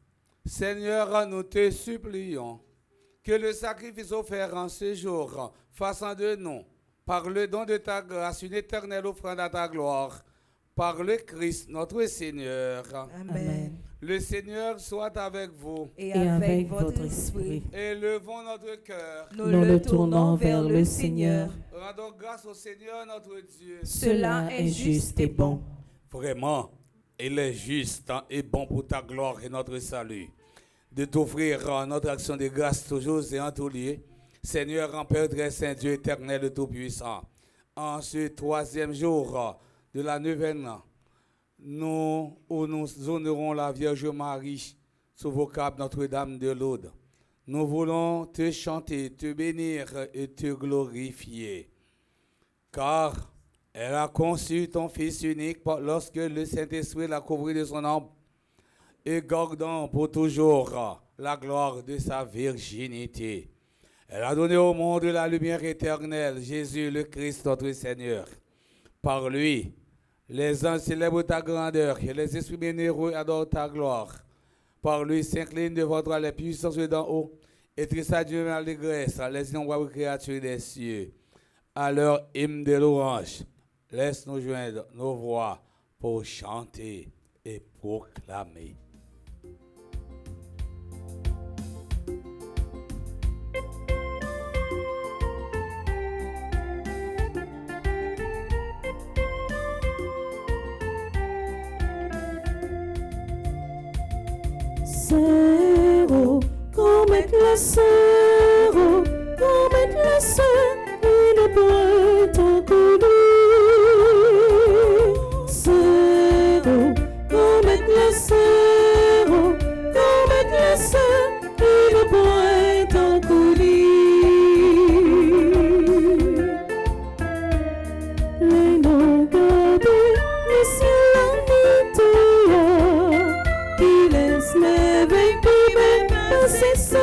Seigneur, nous te supplions que le sacrifice offert en ce jour fasse de nous, par le don de ta grâce, une éternelle offrande à ta gloire, par le Christ notre Seigneur. Amen. Le Seigneur soit avec vous. Et avec votre esprit. Élevons notre cœur. Nous le tournons vers le Seigneur. Rendons grâce au Seigneur notre Dieu. Cela est juste et bon. Vraiment, il est juste et bon pour ta gloire et notre salut de t'offrir notre action de grâce toujours et en tout lieu. Seigneur, en Père très saint, Dieu éternel et tout-puissant, en ce 3e jour de la neuvaine, nous honorons la Vierge Marie sous vocable Notre-Dame de Lourdes. Nous voulons te chanter, te bénir et te glorifier, car elle a conçu ton Fils unique lorsque le Saint-Esprit l'a couvert de son ombre, et gardant pour toujours la gloire de sa virginité. Elle a donné au monde la lumière éternelle, Jésus le Christ notre Seigneur. Par lui, les anges célèbrent ta grandeur et les esprits bienheureux adorent ta gloire. Par lui s'inclinent devant toi les puissances d'en haut et trissent Dieu dans l'allégresse les innombrables créatures des cieux. À leur hymne de louange, laisse-nous joindre nos voix pour chanter et proclamer. Zéro, commettre le zéro, commettre le zéro, une pointe en coulis. Zéro, commettre le zéro, commettre le zéro, une pointe en coulis. Les noms gardés, les silanités, qui laisse l'éveil qui m'est passé ça.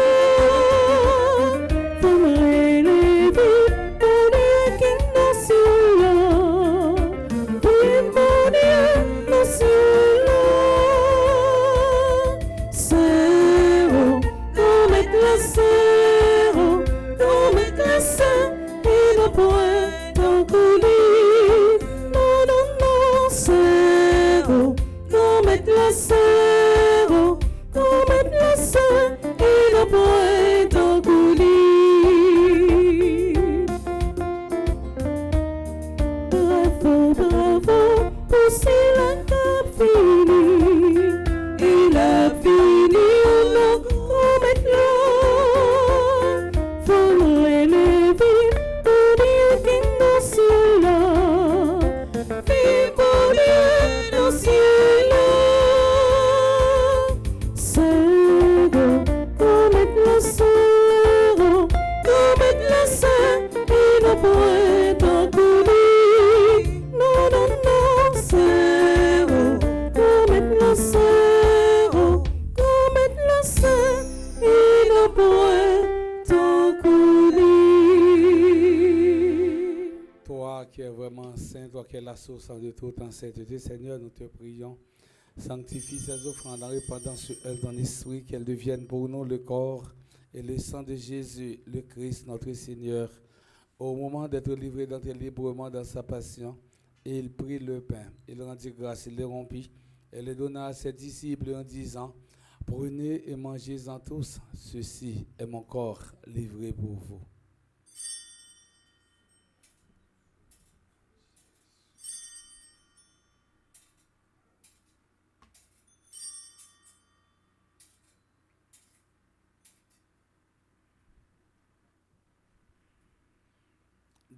Faut me relever, mon Dieu qui nous suit là. Oui, mon Dieu, nous suit là. Zéro, commettre le zéro, commettre le zéro, et le point en coulis. Non, non, non, zéro, commettre le zéro, commettre le zéro, et le point en coulis. Bravo, bravo, pour si la table fini. Il a fini, on commettre là. Faut le relever, pour dire qu'il nous suit là. Vive pour Dieu, nous suit là. Zéro, commettre le zéro, commettre le zéro, et le point en coulis. Non, non, non, zéro, commettre le zéro, commettre le zéro, et le point en coulis. Toi qui es vraiment saint, toi qui es la source de toute en sainteté, Seigneur, nous te prions. Sanctifie ces offrandes en répandant sur elles ton esprit, qu'elles deviennent pour nous le corps et le sang de Jésus, le Christ, notre Seigneur. Au moment d'être livré d'entrer librement dans sa passion, il prit le pain, il rendit grâce, il le rompit, et le donna à ses disciples en disant, prenez et mangez-en tous, ceci est mon corps livré pour vous.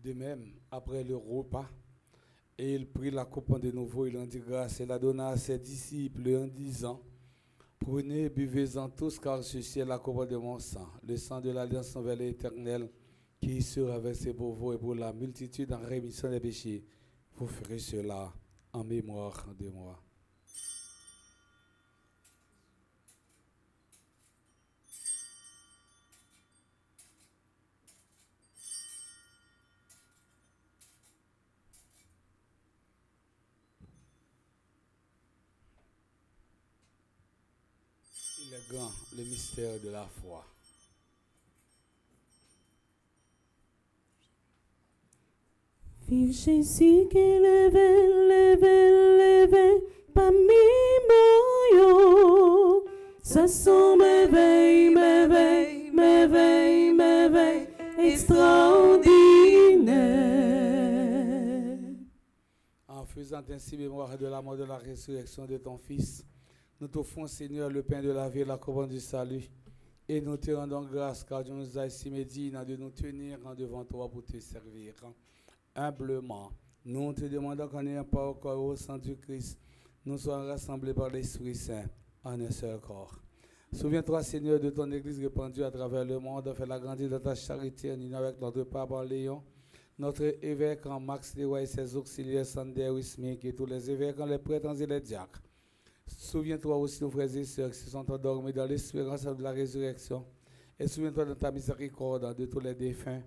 De même, après le repas, et il prit la coupe de nouveau, il rendit grâce et la donna à ses disciples en disant, prenez et buvez-en tous, car ceci est la coupe de mon sang, le sang de l'alliance nouvelle et éternelle, qui sera versé pour vous et pour la multitude en rémission des péchés. Vous ferez cela en mémoire de moi. est grand, le mystère de la foi. Vive Jésus qui lève, parmi moi, ça sent merveille, extraordinaire. En faisant ainsi mémoire de la mort de la résurrection de ton Fils, nous t'offrons, Seigneur, le pain de la vie et la couronne du salut. Et nous te rendons grâce car tu nous as estimé dignes de nous tenir devant toi pour te servir. Humblement, nous te demandons qu'en ayant pas au corps au sang du Christ, nous soyons rassemblés par l'Esprit Saint en un seul corps. Souviens-toi, Seigneur, de ton Église répandue à travers le monde. Fais-la grandir dans ta charité en union avec notre pape en Léon, notre évêque en Max Leroy et ses auxiliaires Sander Wismik et tous les évêques, les prêtres et les diacres. Souviens-toi aussi nos frères et sœurs qui se sont endormis dans l'espérance de la résurrection. Et souviens-toi de ta miséricorde de tous les défunts.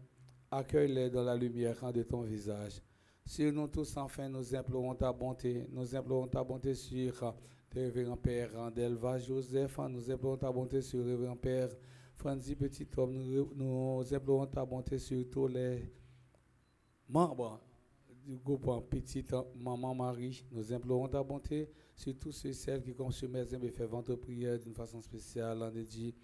Accueille-les dans la lumière de ton visage. Sur nous tous, enfin, nous implorons ta bonté. Nous implorons ta bonté sur le révérend Père Delva Joseph. Nous implorons ta bonté sur le révérend Père Franzi Petit Homme. Nous implorons ta bonté sur tous les membres du groupe Petite Maman Marie. Nous implorons ta bonté sur tous ceux et celles qui, comme ce matin, me font votre prière d'une façon spéciale en Eddy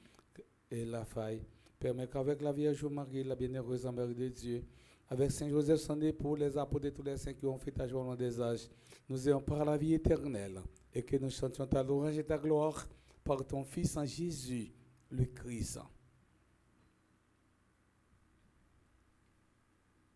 et la faille. Permets qu'avec la Vierge Marie, la bienheureuse Mère de Dieu, avec Saint Joseph, son époux, les apôtres et tous les saints qui ont fait ta joie au long des âges, nous ayons par la vie éternelle et que nous chantions ta louange et ta gloire par ton Fils en Jésus, le Christ.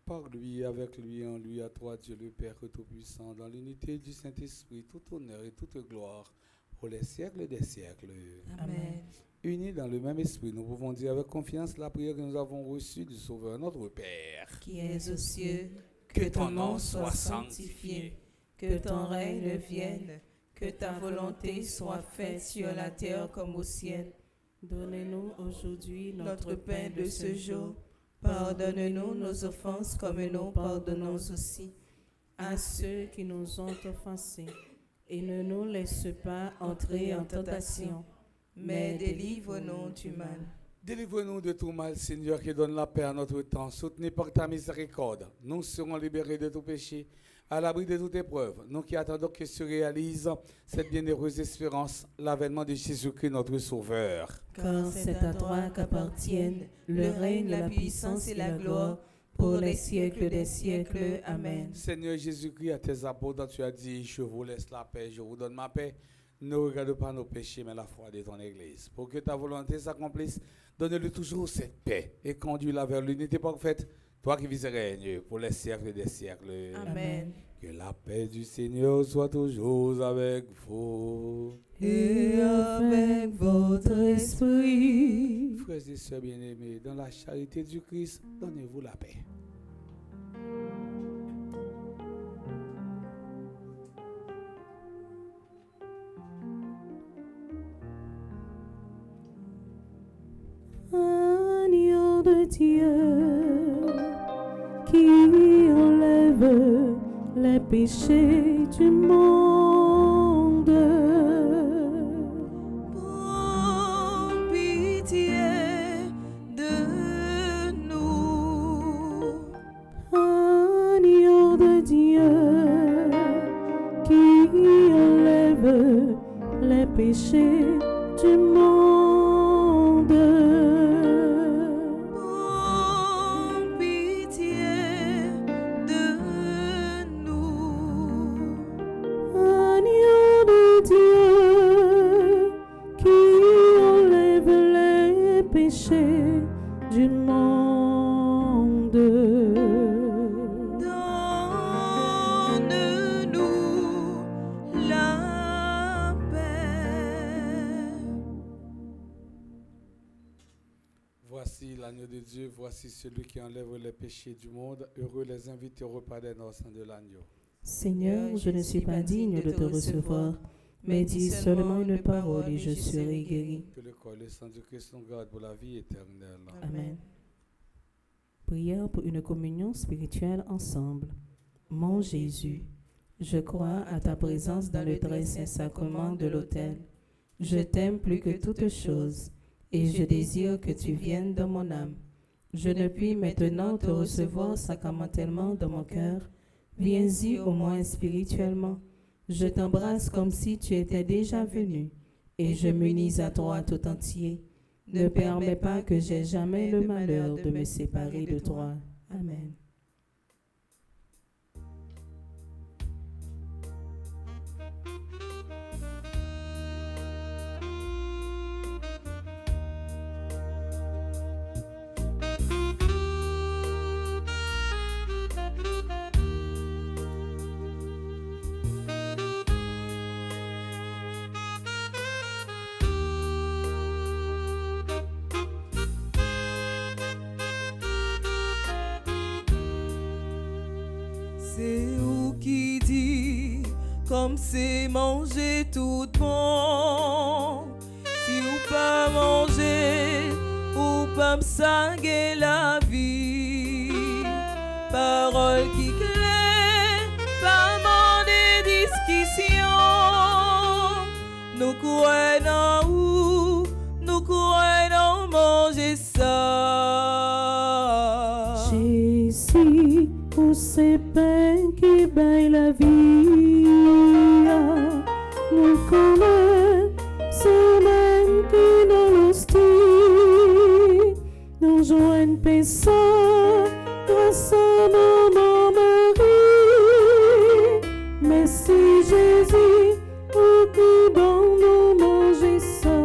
Par lui, avec lui, en lui, à toi, Dieu le Père Tout-Puissant, dans l'unité du Saint-Esprit, tout honneur et toute gloire pour les siècles des siècles. Amen. Unis dans le même esprit, nous pouvons dire avec confiance la prière que nous avons reçue du Sauveur, notre Père. Qui es aux cieux, que ton nom soit sanctifié, que ton règne vienne, que ta volonté soit faite sur la terre comme au ciel. Donne-nous aujourd'hui notre pain de ce jour. Pardonne-nous nos offenses comme nous pardonnons aussi à ceux qui nous ont offensés. Et ne nous laisse pas entrer en tentation, mais délivre-nous du mal. Délivre-nous de tout mal, Seigneur, qui donne la paix à notre temps. Soutenu par ta miséricorde, nous serons libérés de tout péché, à l'abri de toute épreuve. Nous qui attendons que se réalise cette bienheureuse espérance, l'avènement de Jésus-Christ, notre Sauveur. Car c'est à toi qu'appartiennent le règne, la puissance et la gloire pour les siècles des siècles. Amen. Seigneur Jésus-Christ, à tes apôtres, tu as dit, je vous laisse la paix, je vous donne ma paix. Ne regarde pas nos péchés, mais la foi de ton Église. Pour que ta volonté s'accomplisse, donne-lui toujours cette paix et conduis-la vers l'unité parfaite, toi qui vis et règnes pour les siècles des siècles. Amen. Que la paix du Seigneur soit toujours avec vous. Et avec votre esprit. Frères et sœurs bien-aimés, dans la charité du Christ, donnez-vous la paix. Agneau de Dieu qui enlève les péchés du monde. Prends pitié de nous. Agneau de Dieu qui enlève les péchés du monde. Prends pitié de nous. Agneau de Dieu qui enlève les péchés du monde. Donne-nous la paix. Voici l'agneau de Dieu, voici celui qui enlève les péchés du monde. Heureux les invités au repas des noces de l'agneau. Seigneur, je ne suis pas digne de te recevoir, mais dis seulement une parole et je serai guéri. Que le corps et le sang du Christ nous garde pour la vie éternelle. Amen. Prière pour une communion spirituelle ensemble. Mon Jésus, je crois à ta présence dans le très saint sacrement de l'autel Je t'aime plus que toute chose, et je désire que tu viennes dans mon âme. Je ne puis maintenant te recevoir sacramentellement dans mon cœur. Viens-y au moins spirituellement. Je t'embrasse comme si tu étais déjà venu, et je m'unis à toi tout entier. Ne permets pas que j'aie jamais le malheur de me séparer de toi. Amen. C'est où qui dit, comme c'est manger tout bon. Si ou pas manger, ou pas m'saguer la vie. Parole qui claire, pas demander discussion. Nous croyons où, nous croyons manger ça. Jésus, pour ces pains qui baillent la vie, nous connaissons ce même qui dans l'hostie, nous joignent pécheurs grâce à maman Marie. Merci Jésus, pour qui bon nous manger ça.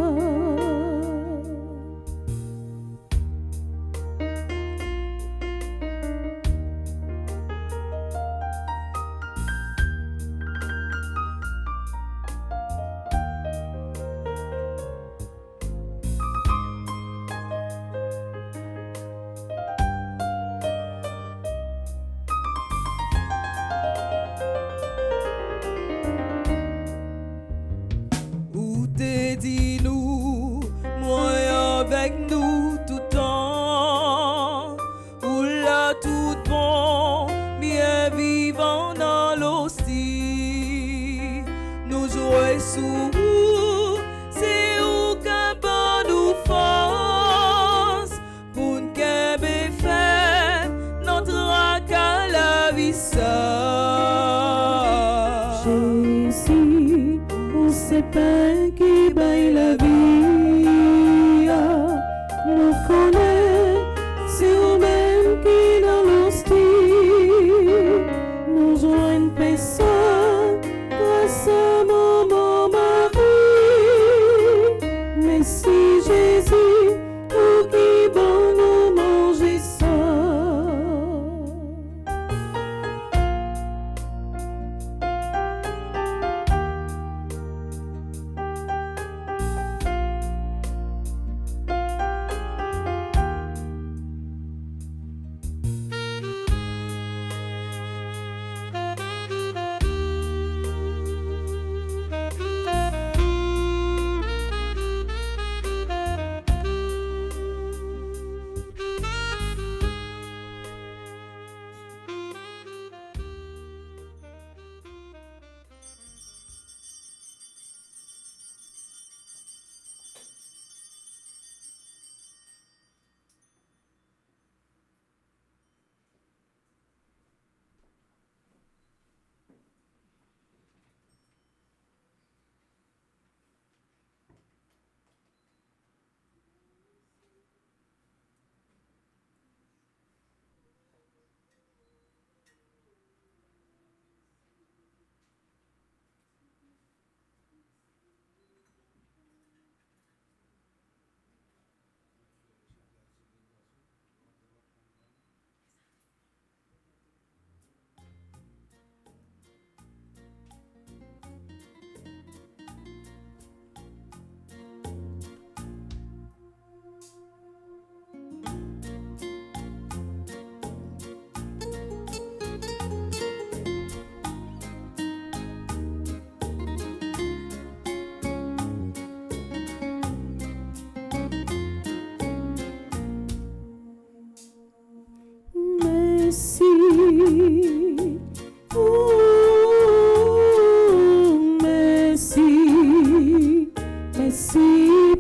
Où t'es dit nous, moi avec nous tout temps. Où là tout bon, bien vivant dans l'hostie. Nous jouons sous vous, c'est où qu'un bon nous force. Pour nous faire notre à la vie ça. Jésus, pour ces pains qui baillent la vie, nous connaissons, c'est vous-même qui dans l'hostie, nous joignent pécheurs grâce à maman Marie. Merci Jésus, pour qui bon nous manger ça.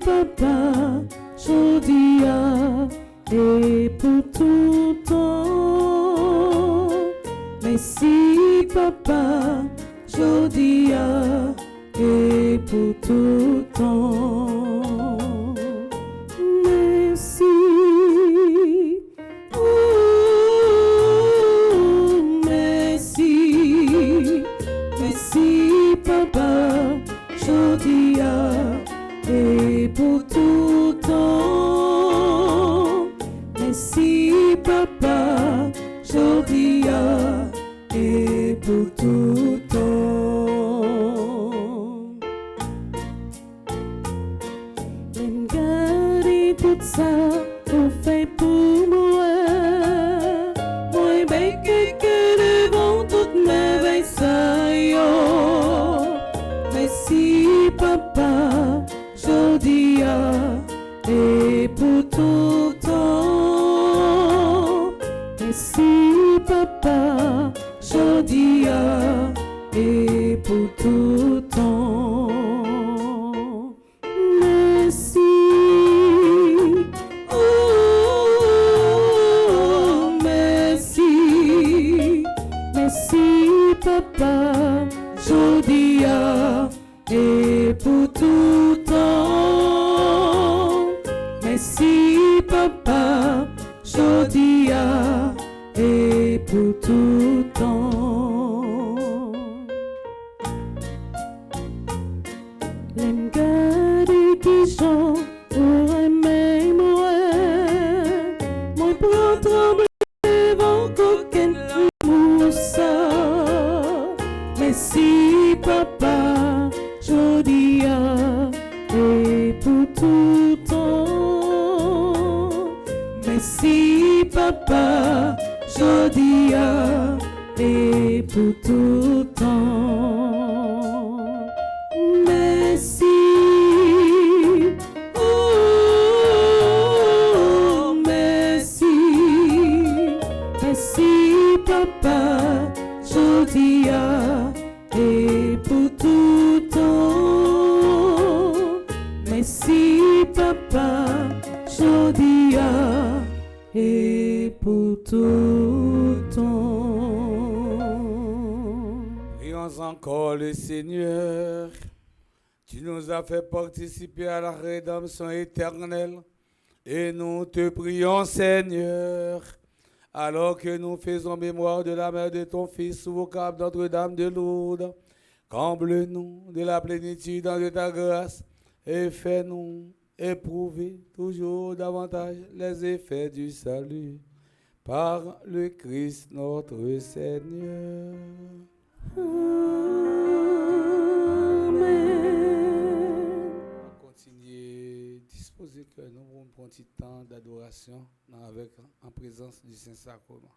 papa, jodia et pour tout temps. Merci papa, jodia et pour tout temps. Merci. Merci. Merci papa, jodia et pour tout temps. Merci papa, jodia et pour tout temps. Même garder tout ça, on fait pour moi. Moi, ben que devant toute merveille ça yo. Merci papa, jodia et pour tout temps. Merci papa, jodia et pour tout temps. Merci. Oh, merci. Merci papa, jodia et pour tout temps. Merci papa, jodia et pour tout temps. L'aime garder qui j'en aurait même moi pour trembler devant qu'aucun moussa. Merci papa, jodia et pour tout temps. Merci papa, jodia et pour tout temps. Merci. Oh, merci. Merci papa, jodia et pour tout temps. Merci papa, jodia et pour tout temps. Prions encore le Seigneur. Tu nous as fait participer à la rédemption éternelle. Et nous te prions, Seigneur, alors que nous faisons mémoire de la mère de ton Fils sous vos capes Notre-Dame de Lourdes. Comble-nous de la plénitude de ta grâce et fais-nous éprouver toujours davantage les effets du salut. Par le Christ notre Seigneur. Amen. On va continuer, disposer que nous avons un petit temps d'adoration en présence du Saint-Sacrement.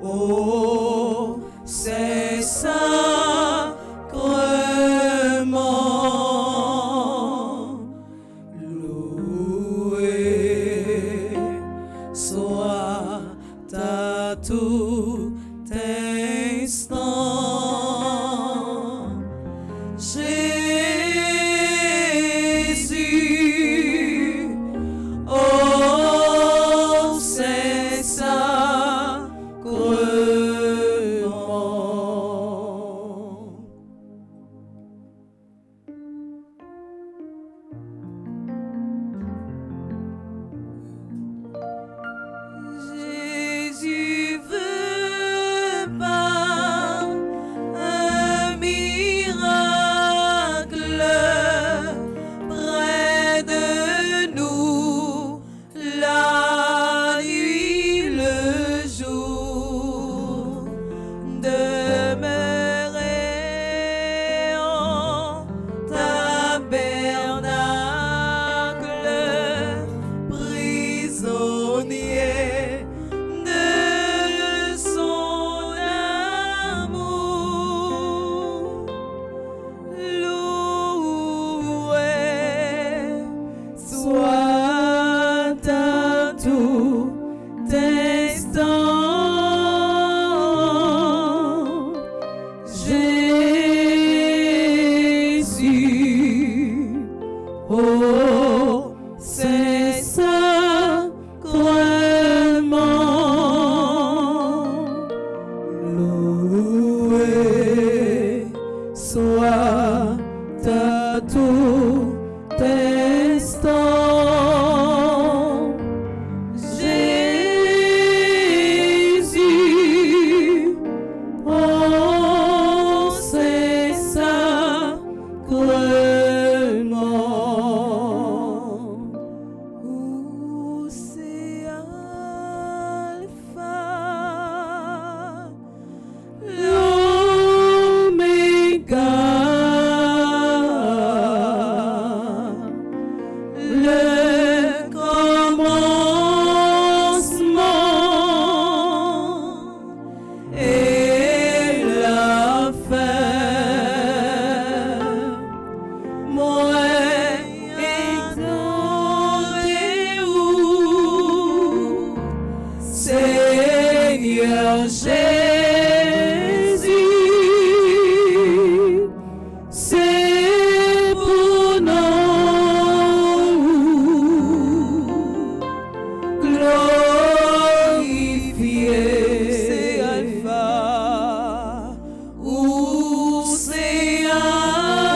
Oh, c'est sacré. instant. Jésus, oh, c'est sacrement. Jésus veut par un miracle près de nous, la nuit, le jour, demeurer en tabernacle, prisonnier de son amour. Loué soit à tout instant, Jésus, oh, c'est sacrement. Loué soit à tout instant, Jésus, oh, c'est sacrement. Où c'est Alpha, l'Oméga, le commencement et la fin. Moi, exalté-vous, Seigneur Jésus, c'est pour nous glorifier. C'est Alpha, ou c'est Alpha,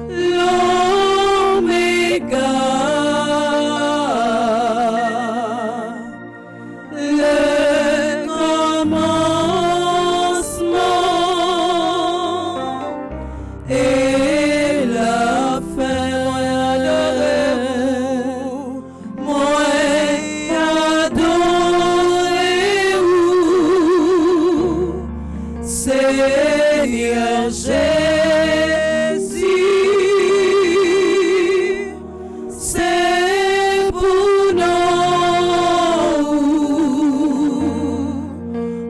l'Oméga, le commencement et la fin. Moi, adorez-vous, Seigneur Jésus, c'est pour nous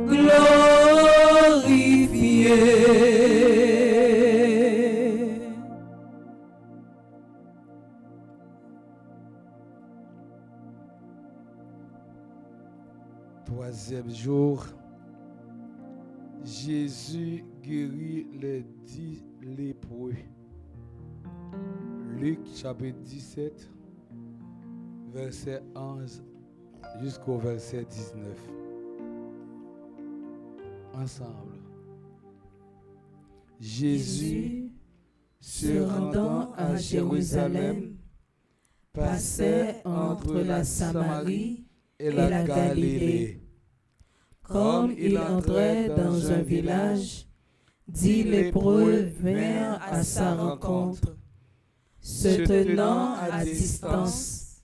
glorifier. Troisième jour, Jésus guérit les 10 lépreux. Luc chapitre 17, verset 11 jusqu'au verset 19. Ensemble. Jésus, se rendant à Jérusalem, passait entre la Samarie et la Galilée. Comme il entrait dans un village, 10 lépreux vinrent à sa rencontre. Se tenant à distance,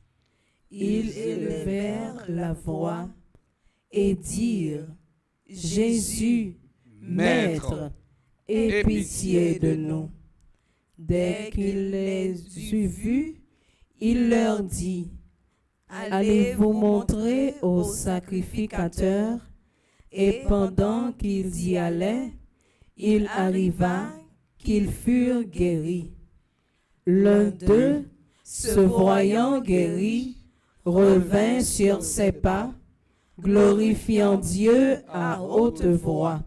ils élevèrent la voix et dirent: Jésus, Maître, aie pitié de nous. Dès qu'il les eut vus, il leur dit: Allez vous montrer au sacrificateur. Et pendant qu'ils y allaient, il arriva qu'ils furent guéris. L'un d'eux, se voyant guéri, revint sur ses pas, glorifiant Dieu à haute voix.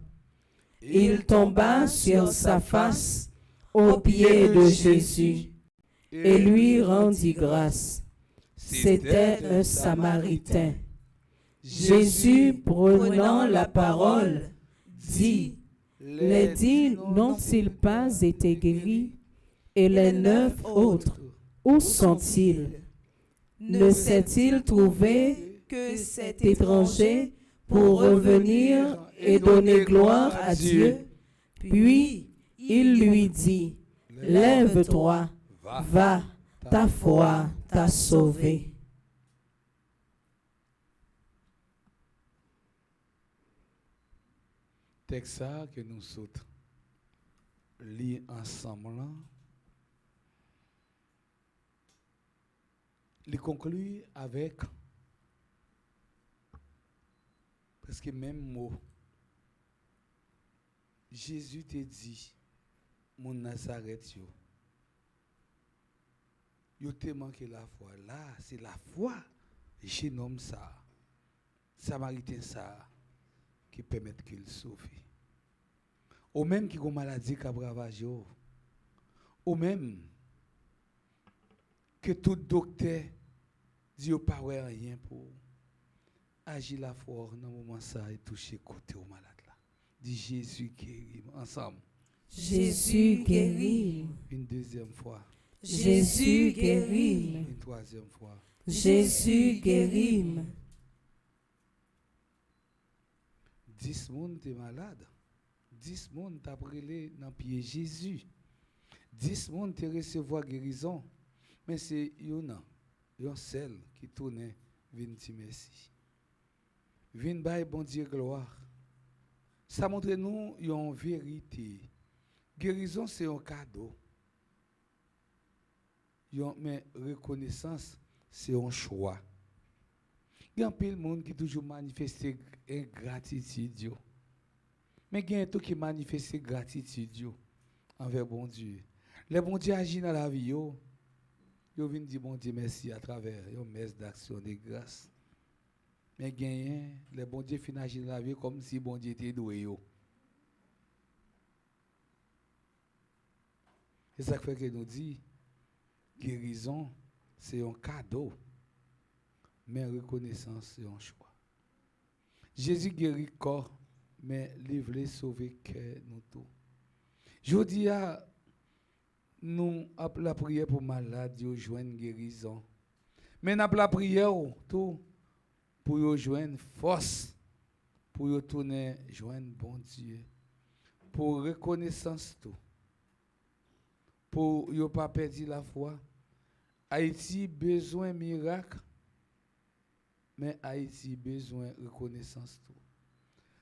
Il tomba sur sa face aux pieds de Jésus et lui rendit grâce. C'était un Samaritain. Jésus, prenant la parole, dit, les 10 n'ont-ils pas été guéris? Et les 9 autres, où sont-ils? Ne s'est-il trouvé que cet étranger pour revenir et donner gloire à Dieu? Puis il lui dit, lève-toi, va, ta foi t'a sauvé. Texte ça que nous sautons lire ensemble là. Il conclut avec presque même mot. Jésus te dit, mon Nazareth yo. Yo te manqué la foi. Là, c'est la foi. Jeune homme ça, Samaritain ça, qui permet qu'il sauve. Ou même qui a une maladie qui a ravagé. Ou même que tout docteur dit pas rien pour agir la foi dans le moment ça et toucher côté au malade là. Dit Jésus guérit ensemble. Jésus guérit. Une deuxième fois. Jésus guérit. Une troisième fois. Jésus guérit. 10 personnes étaient malades. 10 personnes t'a brûlé dans pied Jésus. 10 personnes te recevoir guérison. Mais c'est yon seul qui tourne vinn ti merci. Vinn bay bon Dieu gloire. Ça montre nous yon vérité. Guérison c'est un cadeau. Mais reconnaissance c'est un choix. Il y a un peu de monde qui toujours manifeste ingratitude. Mais il y a un tout qui manifeste gratitude envers bon Dieu. Le bon Dieu agit dans la vie. Yo vient dire bon Dieu merci à travers une messe d'action de grâce. Mais gagnent le bon Dieu fin agir dans la vie comme si bon Dieu était doué. C'est ça qui fait que nous dit guérison c'est un cadeau. Mais reconnaissance c'est un choix. Jésus guérit corps mais il voulait sauver cœur nous tous. Je dis à nous la prière pour malade, yo joindre guérison. Mais n'a la prière tout pour yo joindre force, pour yo tourner joindre bon Dieu. Pour reconnaissance tout. Pour yo pas perdre la foi. Haïti besoin miracle. Mais Haïti besoin reconnaissance tout.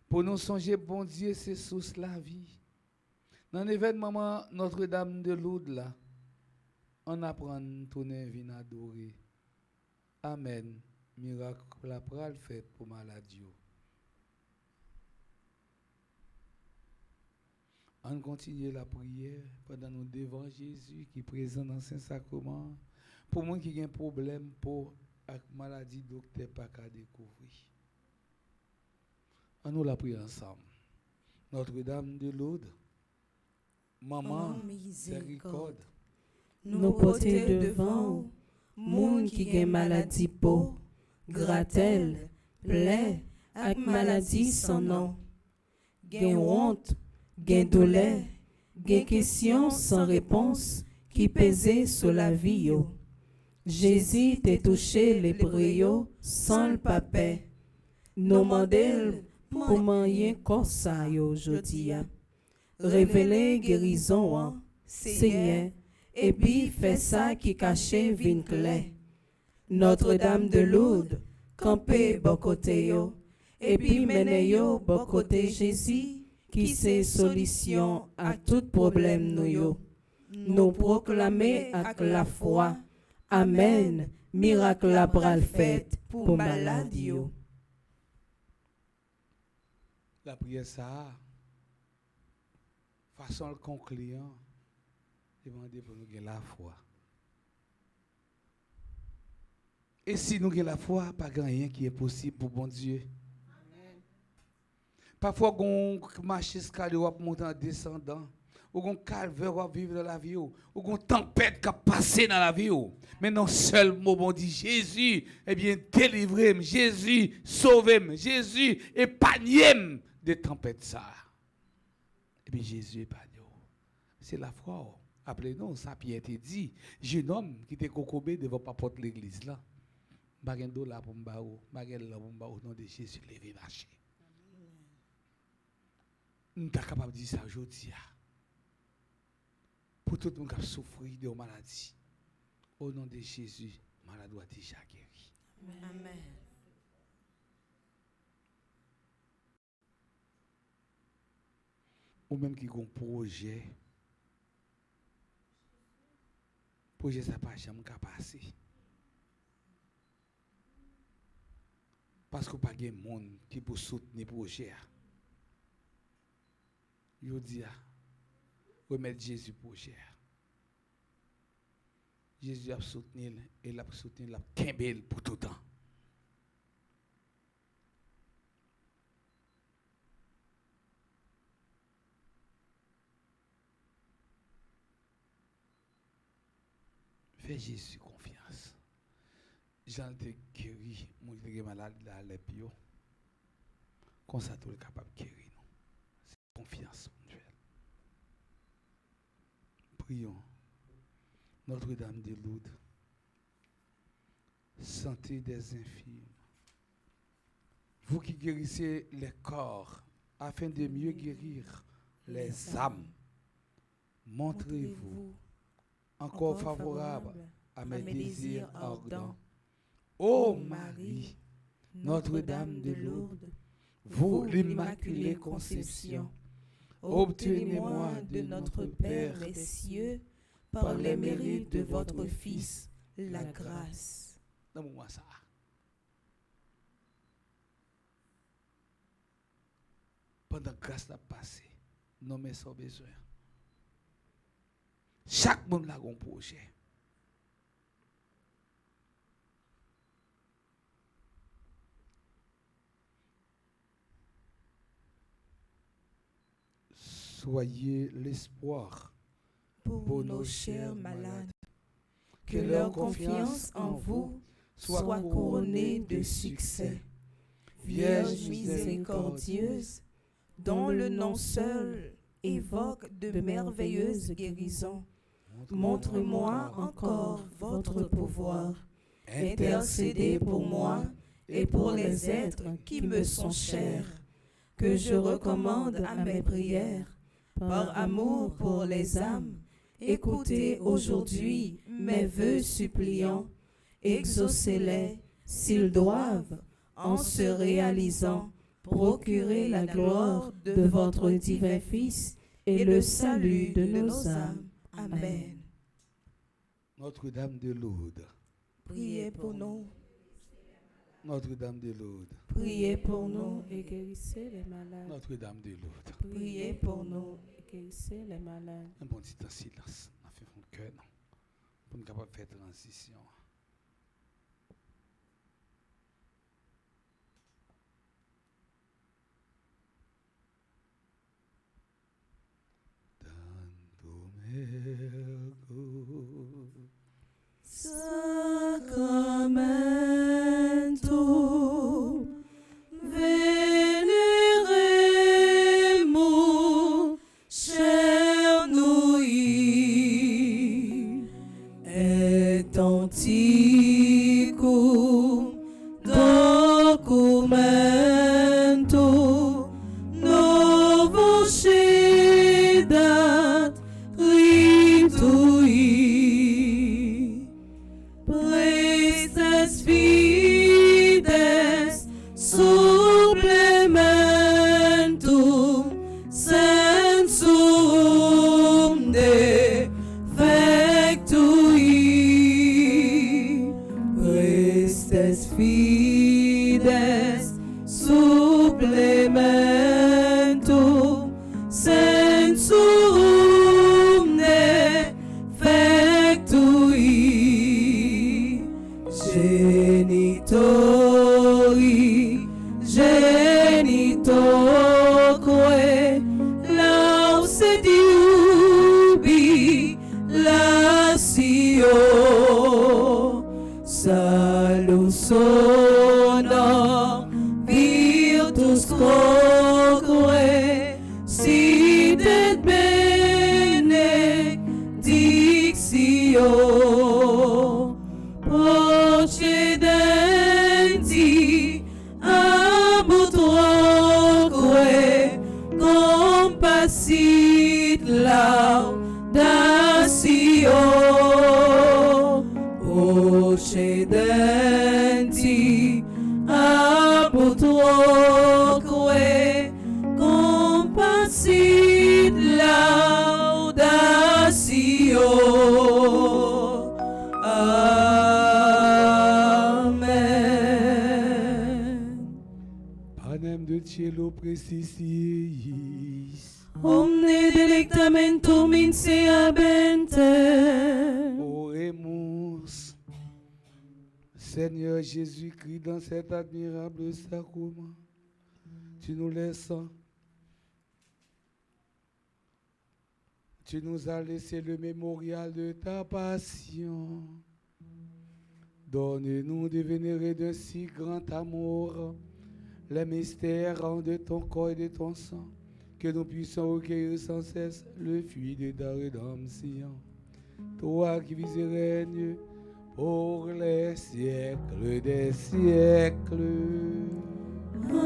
Pour nous songer bon Dieu c'est source la vie. Dans l'événement Notre-Dame de Lourdes là, on apprend à tourner vin adorer. Amen. Miracle la pral fait pour maladie. On continue la prière pendant nous devant Jésus qui est présent dans Saint-Sacrement. Pour moi qui a un problème pour la maladie docteur pas qu'à découvrir. On nous la prière ensemble. Notre-Dame de Lourdes, Maman miséricorde, nous porter devant moun qui gen maladie peau, gratel, plaie, ak maladie sans nom. Gen honte, gen douleur, gen question sans réponse qui pesait sur la vie yo. Jésus t'a touché les brio sans le papet. Nous mandel pour moyen comme ça yo jodi a. Révéler guérison, Seigneur, et puis fait ça qui cachait vin clair. Notre-Dame de Lourdes, campé bon côté yo, et puis mène yo bon côté Jésus, qui c'est solution à tout problème nous yo. Nous proclamer avec la foi, Amen, miracle la pral fait pour maladie yo. La prière ça. Façon le concluant, demander pour nous gagner la foi. Et si nous gagnons la foi, pas rien qui est possible pour bon Dieu. Parfois, on marche escalier, on monte en descendant. Ou on calvaire, on vivre dans la vie. Ou on tempête qui a passé dans la vie. Mais non, seul mot, on dit Jésus, eh bien, délivrez-moi. Jésus, sauvez-moi. Jésus, épargnez-moi des tempêtes. Ça. Et bien, Jésus épargne. C'est la foi. Appelez-nous, ça Pierre te dit. Jeune homme qui était cocobé devant la porte de l'église là. Bagendo là pour m'bao, bagendo là pour m'bao au nom de Jésus, levez marcher. Nous sommes capables de dire ça aujourd'hui. Pour tout le monde qui a souffert de maladie. Au nom de Jésus, malade doit déjà guéri. Amen. Ou même qui ont un projet. Projet ça pas jamais passer. Parce que pas de monde qui peut soutenir le projet. Je dis, remettre Jésus projet. Jésus a soutenu et il a soutenu la Kimbel pour tout le temps. Fais Jésus confiance. Jean te guéri, moi j'étais malade là les pio. Comme ça tout est capable de guérir nous. C'est confiance mutuelle. Prions. Notre-Dame de Lourdes, santé des infirmes. Vous qui guérissez les corps afin de mieux guérir les âmes, montrez-vous encore favorable à mes désirs ardents. Ô Marie, Notre-Dame de Lourdes, vous l'Immaculée Conception, obtenez-moi de notre Père les cieux, par les mérites de votre Fils, la grâce. Donne-moi ça. Pendant que grâce a passé, nous avons sans besoin. Chaque monde a un projet. Soyez l'espoir pour nos chers malades. Que leur confiance en vous soit couronnée de succès. Vierge miséricordieuse, dont le nom seul évoque de merveilleuses guérisons, montre-moi encore votre pouvoir. Intercédez pour moi et pour les êtres qui me sont chers, que je recommande à mes prières, par amour pour les âmes. Écoutez aujourd'hui mes vœux suppliants, exaucez-les s'ils doivent, en se réalisant, procurer la gloire de votre divin Fils et le salut de nos âmes. Amen. Notre-Dame de Lourdes, Priez pour nous. Notre-Dame de Lourdes, Priez pour nous et guérissez les malades. Notre-Dame de Lourdes. Priez pour nous et guérissez les malades. Un bon petit temps silence, on a fait mon cœur, non? Pour nous capables de faire transition. Sacramento, veneremus, cher nous et antiquum documento novo cedat ritui. Prestes fides supplementum sensuum defectui. Prestes fides supplementum sensuum defectui. Genitori, genitori. sonore, virtus quoque, sit et benedictio, procedenti ab utroque, compassit laudatio, procedenti ab utroque, compassit laudatio. Amen. Panem de cielo prestigiis, Omne delectamentum in se habente. oremus. Seigneur Jésus-Christ, dans cet admirable sacrement, tu nous laisses, tu nous as laissé le mémorial de ta passion. Donne-nous de vénérer d'un si grand amour les mystères de ton corps et de ton sang, que nous puissions recueillir sans cesse le fruit de ta rédemption. Toi qui vis et règnes pour les siècles des siècles. Amen.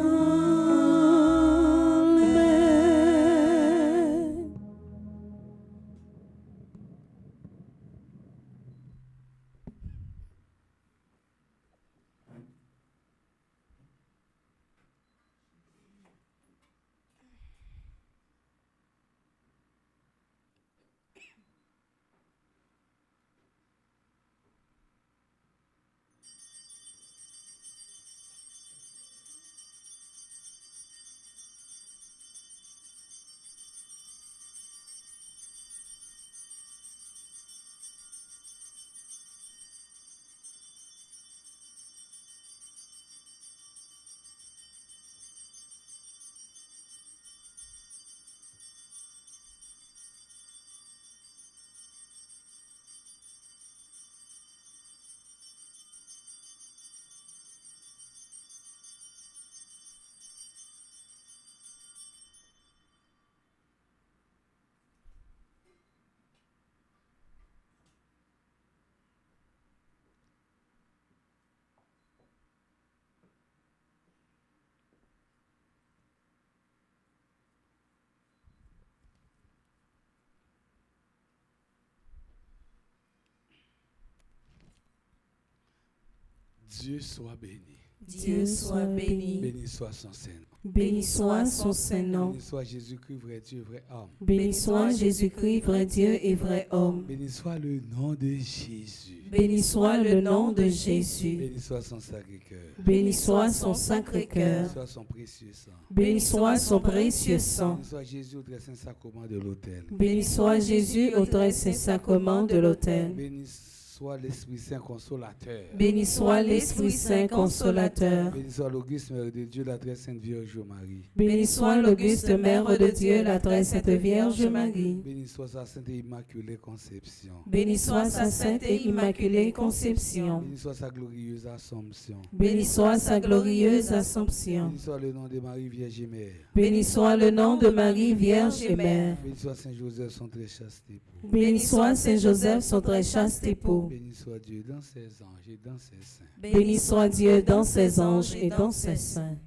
Dieu soit béni. Dieu soit béni. Béni soit son Saint. Béni soit son Saint-Nom. Béni soit Jésus-Christ, vrai Dieu, vrai homme. Béni soit Jésus-Christ, vrai Dieu et vrai homme. Béni soit le nom de Jésus. Béni soit le nom de Jésus. Béni soit son Sacré-Cœur. Béni soit son Sacré-Cœur. Béni soit son précieux sang. Béni soit son précieux sang. Béni soit Jésus au très saint sacrement de l'autel. Béni soit Jésus au très saint sacrement de l'autel. Béni soit l'Esprit Saint consolateur. Béni soit l'Esprit Saint consolateur. Béni soit l'Auguste Mère de Dieu, la très sainte Vierge Marie. Béni soit l'Auguste Mère de Dieu, la très sainte Vierge Marie. Béni soit sa sainte et immaculée conception. Béni soit sa sainte et immaculée conception. Béni soit sa glorieuse Assomption. Béni soit sa glorieuse Assomption. Béni soit le nom de Marie Vierge et Mère. Béni soit le nom de Marie Vierge et Mère. Béni soit Saint Joseph, son très chaste époux. Béni soit Saint Joseph, son très chaste époux. Béni soit Dieu dans ses anges et dans ses saints. Béni soit Dieu dans ses anges et dans ses saints.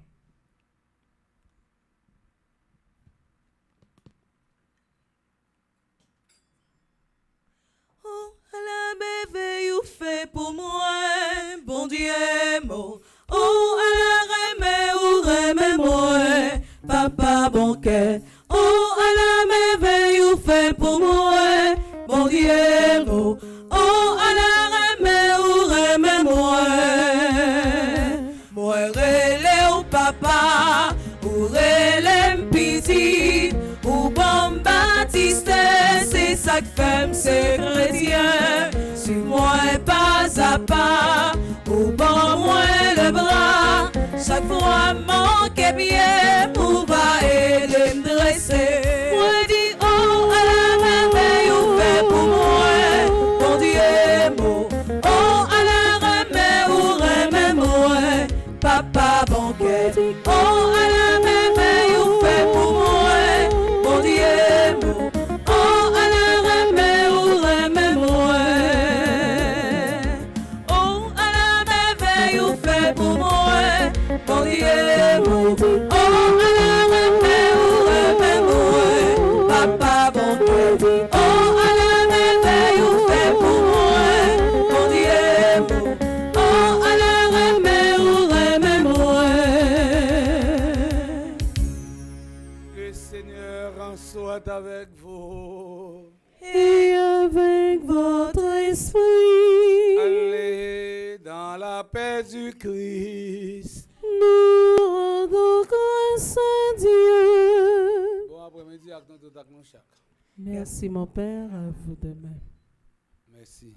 Oh, la merveille ou fait pour moi, bon Dieu, mon. Oh, à la remè moi, papa bon cœur. Oh, à la merveille ou fait pour moi, bon Dieu, mon. Oh, à la remè moi. Moi, relè au papa, ou relè m'piti, ou bon Baptiste, c'est ça que femme, c'est chrétien. Suis-moi pas à pas, ou bon moi le bras. Chaque fois manquait bien, pour va aider me dresser. Moi dis oh à la merveille ou fait pour moi, mon Dieu mot. Oh à la remè ou remè moi. soit avec vous. Et avec votre esprit, Allez dans la paix du Christ. nous rendons grâce à Dieu. Bon après-midi à nous tous, à nous chaque. Merci mon Père, à vous de même. Merci.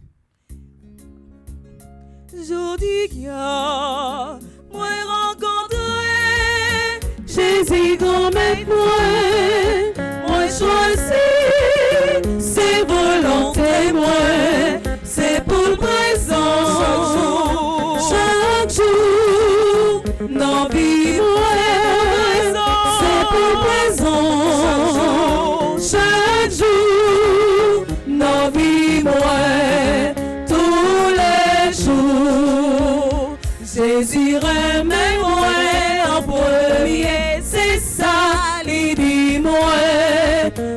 Jodi moi rencontré Jésus grand maître moi choisi, c'est volonté moi, c'est pour le présent. Chaque jour, dans vie moi, c'est pour le présent. Chaque jour, dans vie moi, tous les jours. Jésus remet moi en premier, c'est ça, il dit moi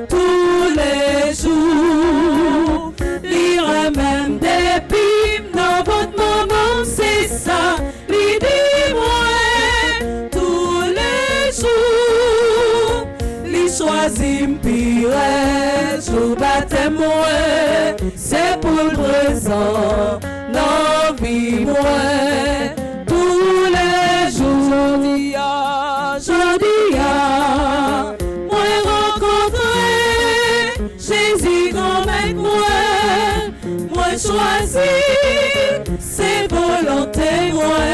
tous les jours. Il remet des pipes dans votre moment, c'est ça, il dit moi tous les jours. Il choisit m'pire, jour baptême moi, c'est pour le présent, non vie moi. Tous les jours, jodi moi rencontré Jésus grand maître moi choisi, c'est volonté moi,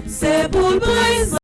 c'est pour le présent.